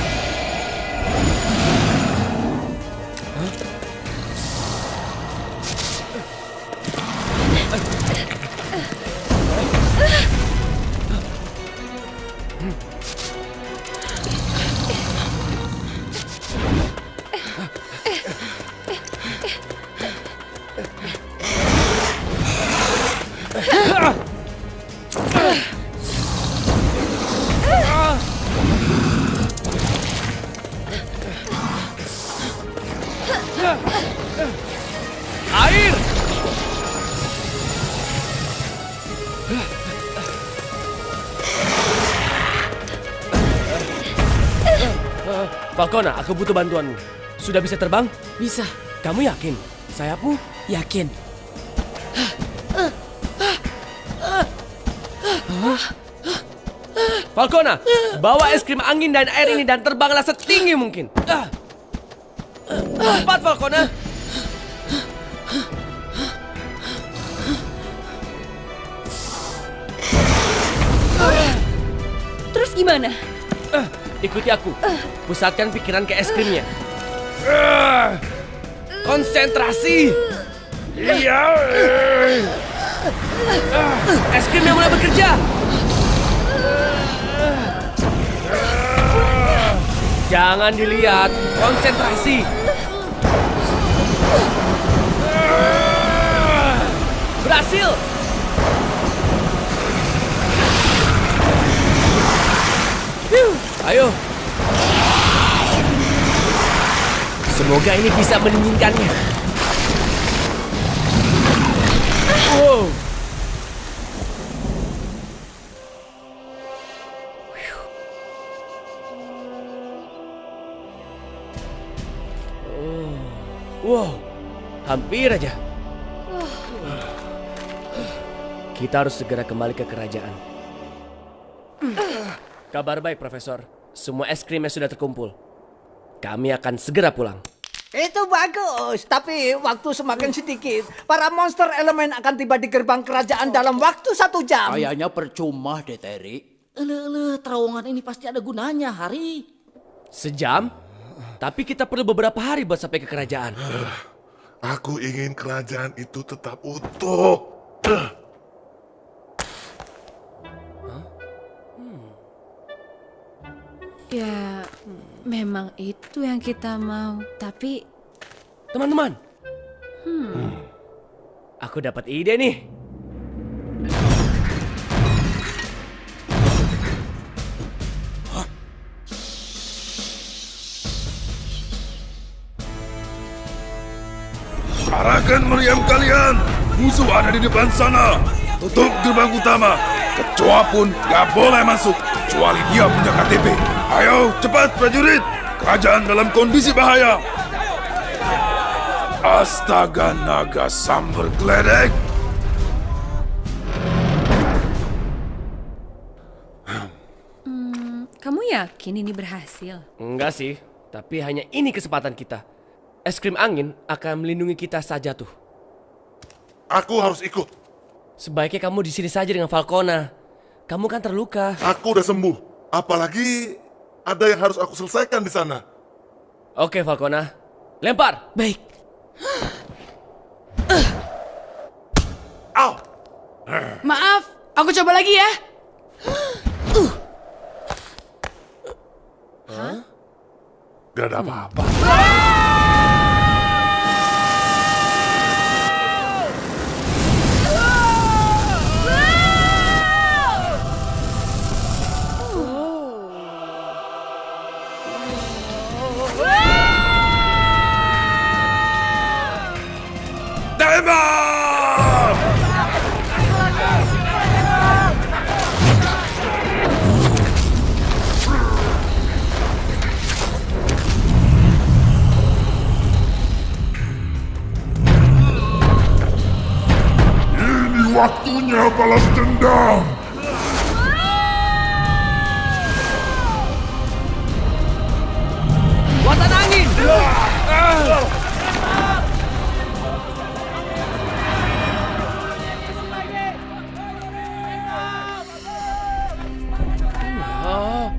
Air! Falcona, aku butuh bantuanmu. Sudah bisa terbang? Bisa. Kamu yakin? Sayapmu? Yakin. Falcona, bawa es krim angin dan air ini dan terbanglah setinggi mungkin. Cepat, Falcona. Terus gimana? Ikuti aku. Pusatkan pikiran ke es krimnya. Konsentrasi. Iya. Es krimnya mulai bekerja. Jangan dilihat, konsentrasi. Berhasil. Ayo. Semoga ini bisa mendinginkannya. Wow. Wow, hampir aja. Kita harus segera kembali ke kerajaan. Kabar baik, Profesor. Semua es krimnya sudah terkumpul. Kami akan segera pulang. Itu bagus, tapi waktu semakin sedikit. Para monster elemen akan tiba di gerbang kerajaan dalam waktu 1 jam. Kayaknya percuma deh, Terry. Terowongan ini pasti ada gunanya, Hari. Sejam? Tapi kita perlu beberapa hari buat sampai ke kerajaan. Aku ingin kerajaan itu tetap utuh. Ya, memang itu yang kita mau. Tapi... Teman-teman. Aku dapat ide nih. Arahkan meriam kalian. Musuh ada di depan sana. Tutup gerbang utama. Kecoa pun gak boleh masuk kecuali dia punya KTP. Ayo cepat prajurit. Kerajaan dalam kondisi bahaya. Astaga naga sambar geledek. Kamu yakin ini berhasil? Enggak sih, tapi hanya ini kesempatan kita. Es krim angin akan melindungi kita saat jatuh. Aku harus ikut. Sebaiknya kamu di sini saja dengan Falcona. Kamu kan terluka. Aku udah sembuh. Apalagi ada yang harus aku selesaikan di sana. Oke, Falcona. Lempar. Baik. Au. Maaf, aku coba lagi ya. Gak ada apa-apa. Waktunya balas dendam. Kekuatan angin.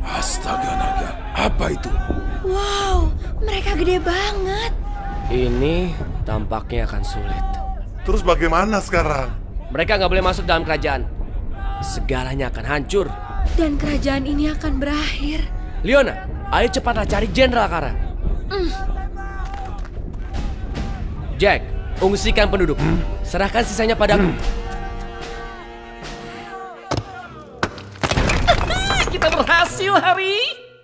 Astaga naga, apa itu? Wow, mereka gede banget. Ini tampaknya akan sulit. Terus bagaimana sekarang? Mereka nggak boleh masuk dalam kerajaan. Segalanya akan hancur. Dan kerajaan ini akan berakhir. Leona, ayo cepatlah cari Jenderal Kara. Jack, ungsikan penduduk. Serahkan sisanya padaku. Kita berhasil, Hari.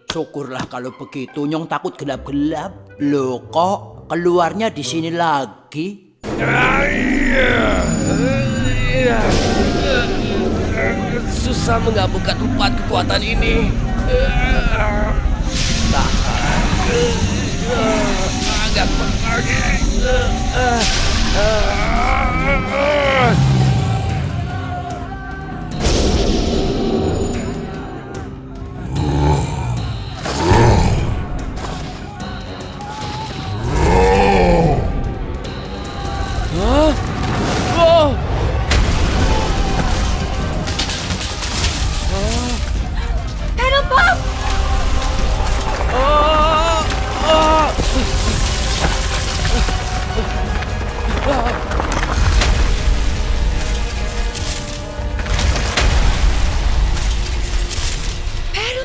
Syukurlah kalau begitu. Nyong takut gelap-gelap. Loh, kok keluarnya di sini lagi? Susah menggabungkan 4 kekuatan ini. Agak kuat lagi.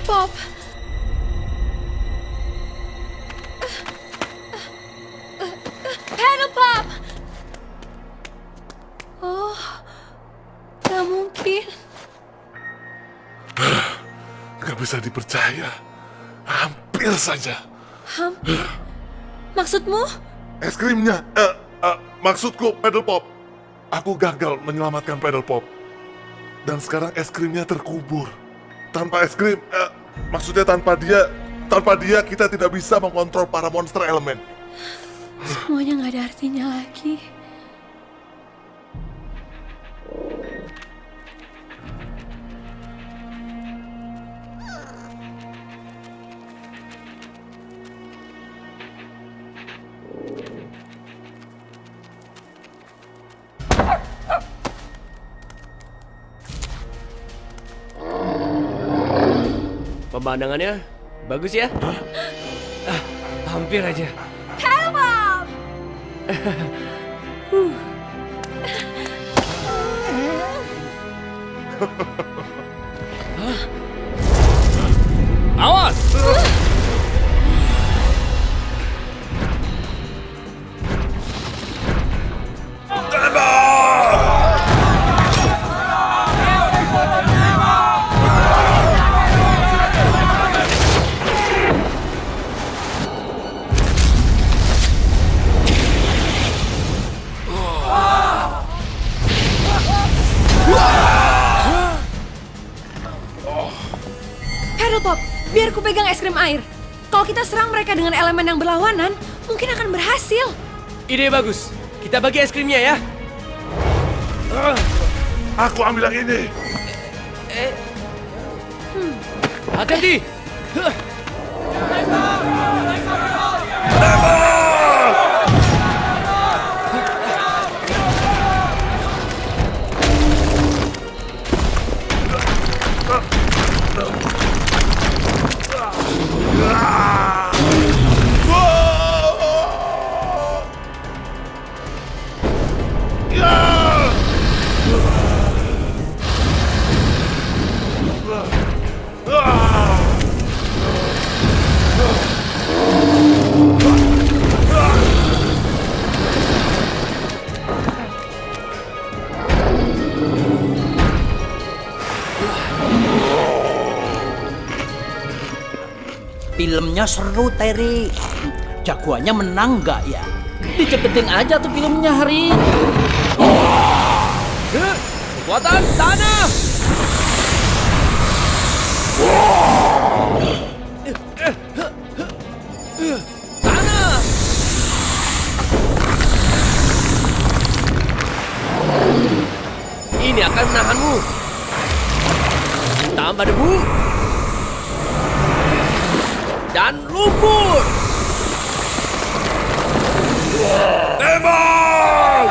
Pop. Pedal Pop. Oh, gak mungkin. Gak bisa dipercaya. Hampir saja. Hampir? Maksudmu? Es krimnya. Maksudku Pedal Pop. Aku gagal menyelamatkan Pedal Pop. Dan sekarang es krimnya terkubur. Tanpa es krim, maksudnya tanpa dia kita tidak bisa mengontrol para monster elemen. Semuanya gak ada artinya lagi. Pemandangannya bagus ya? Hampir aja. Pedal Pop! Awas! Pedal Pop, biar ku pegang es krim air. Kalau kita serang mereka dengan elemen yang berlawanan, mungkin akan berhasil. Ide bagus. Kita bagi es krimnya ya. Aku ambil yang ini. Hati-hati. Filmnya seru, Terry. Jagoannya menang nggak ya? Dicepetin aja tuh filmnya, Hari. Kekuatan tanah. Tanah. Ini akan menahanmu. Tambah debu. Dan lumpur. Tembak!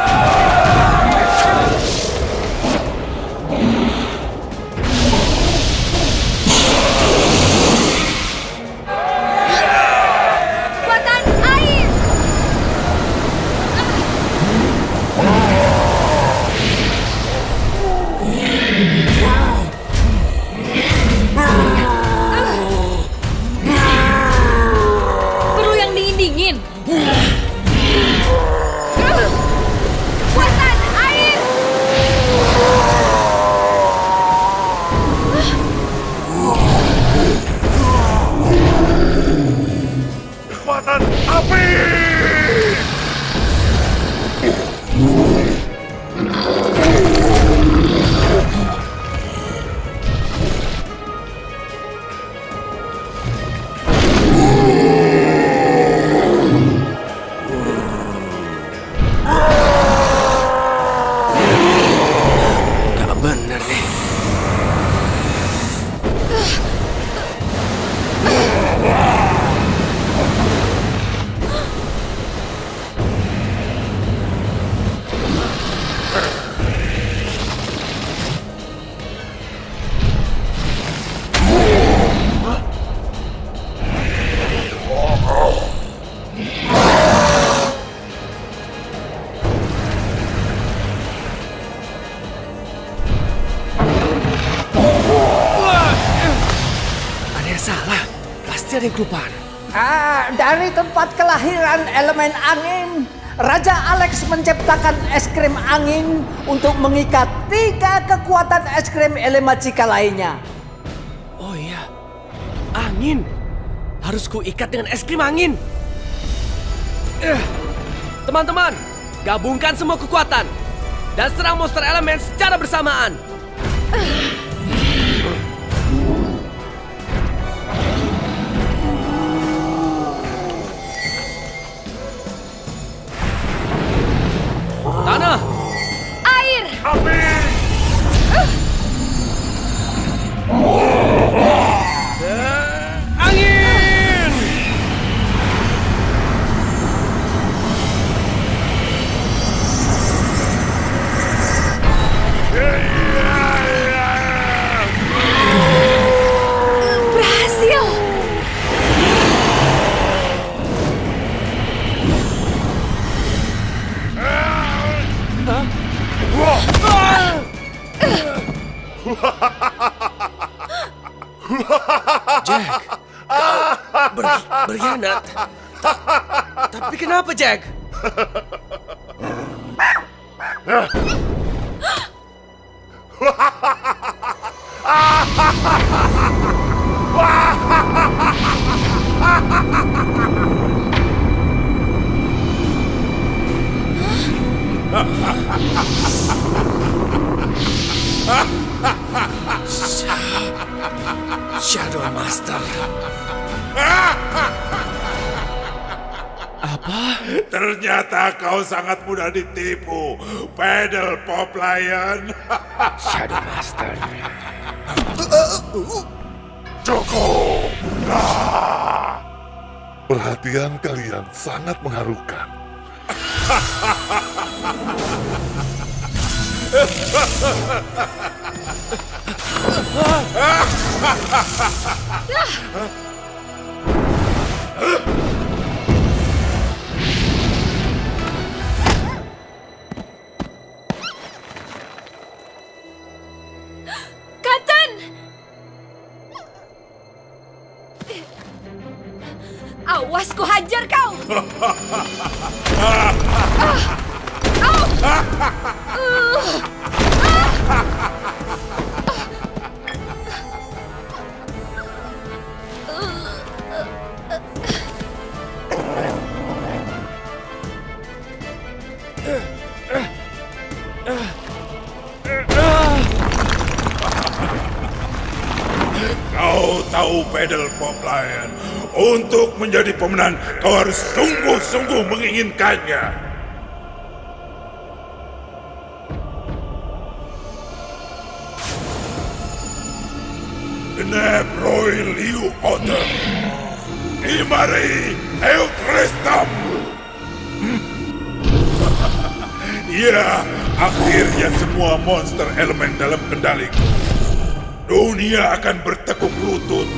Pasti ada yang kelupaan. Dari tempat kelahiran elemen angin, Raja Alex menciptakan es krim angin untuk mengikat 3 kekuatan es krim Elemagica lainnya. Oh iya, angin. Harus ku ikat dengan es krim angin. Teman-teman, gabungkan semua kekuatan dan serang monster elemen secara bersamaan. Tanah, air, api, angin. berhasil. Jack, kau berkhianat. Tapi kenapa, Jack? Shadow Master. Apa? Ternyata kau sangat mudah ditipu, Pedal Pop Lion. Shadow Master. Cukup. Perhatian kalian sangat mengharukan. Kapten! Awas ku hajar kau! Kau tahu Pedal Pop Lion, untuk menjadi pemenang kau harus sungguh-sungguh menginginkannya. Genep Roy Liu Otter, Imari Eukrestam. Ya, akhirnya semua monster elemen dalam kendaliku. Dunia akan bertekuk lutut.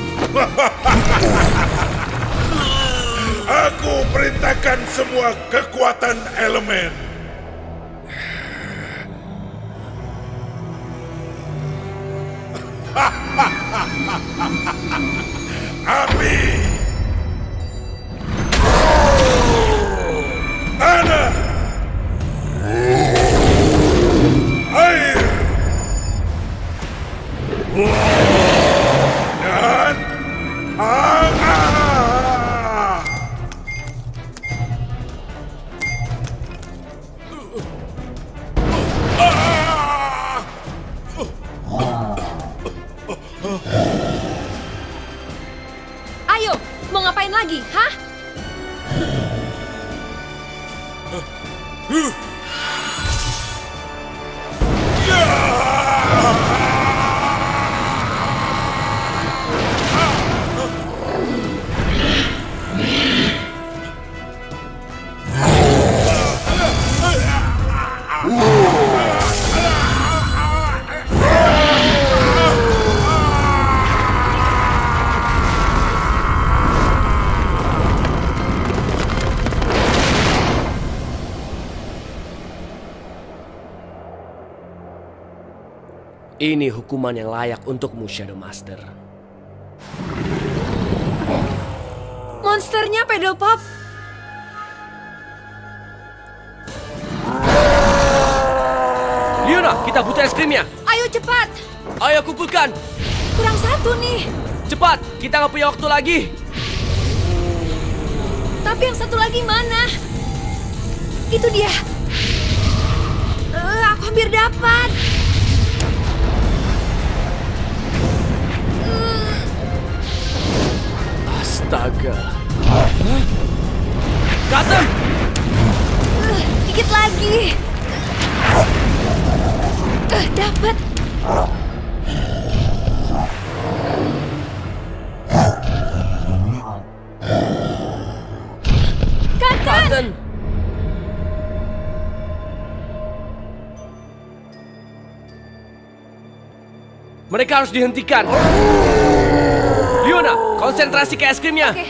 Aku perintahkan semua kekuatan elemen. Api, tanah, air, dan Ayo, mau ngapain lagi, hah? Ini hukuman yang layak untukmu, Shadow Master. monsternya, Pedal Pop. Leona, kita butuh es krimnya. Ayo cepat. Ayo kumpulkan. Kurang satu nih. Cepat, kita nggak punya waktu lagi. Tapi yang satu lagi mana? Itu dia. Aku hampir dapat. Astaga. Cotton! Dikit lagi. Dapat. Cotton! Mereka harus dihentikan. Leona, konsentrasi ke es krimnya. Oke.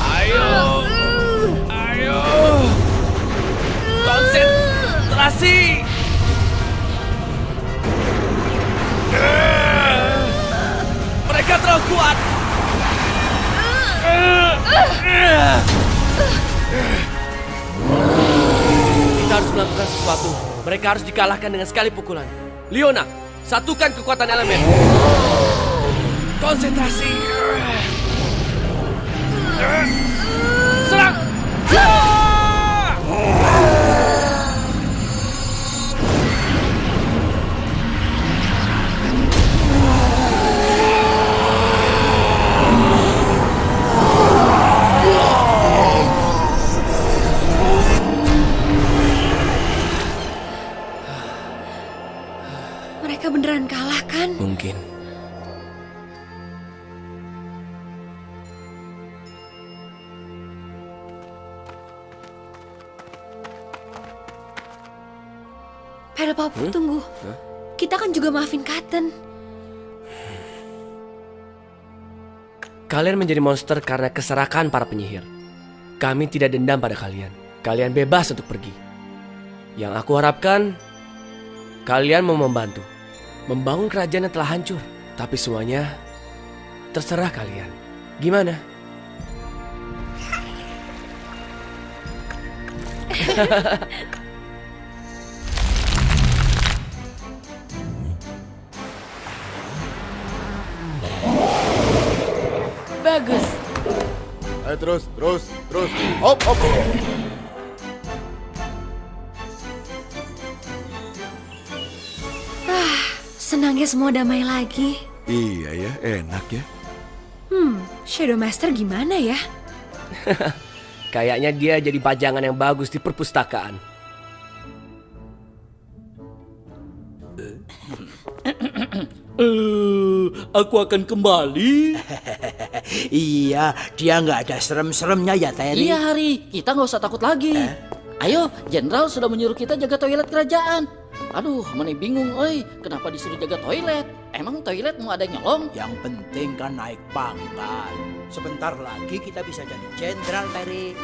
Ayo. Konsentrasi. Mereka terlalu kuat. Kita harus melakukan sesuatu. Mereka harus dikalahkan dengan sekali pukulan. Leona, satukan kekuatan elemen. Konsentrasi. Serang. Mereka beneran kalah kan? Mungkin. Pedal Pop, tunggu. Kita kan juga maafin Cotton. Kalian menjadi monster karena keserakan para penyihir. Kami tidak dendam pada kalian. Kalian bebas untuk pergi. Yang aku harapkan, kalian mau membantu. Membangun kerajaan yang telah hancur. Tapi semuanya terserah kalian. Gimana? Bagus. Ayo terus. Hop. Senangnya semua damai lagi. Iya ya, enak ya. Shadow Master gimana ya? Kayaknya dia jadi pajangan yang bagus di perpustakaan. Aku akan kembali. Iya, dia nggak ada serem-seremnya ya, Terry. Iya, Hari. Kita nggak usah takut lagi. Ayo, Jenderal sudah menyuruh kita jaga toilet kerajaan. Aduh, mana bingung, oi. Kenapa disuruh jaga toilet? Emang toilet mau ada yang nyolong? Yang penting kan naik pangkat. Sebentar lagi kita bisa jadi jenderal, Terry.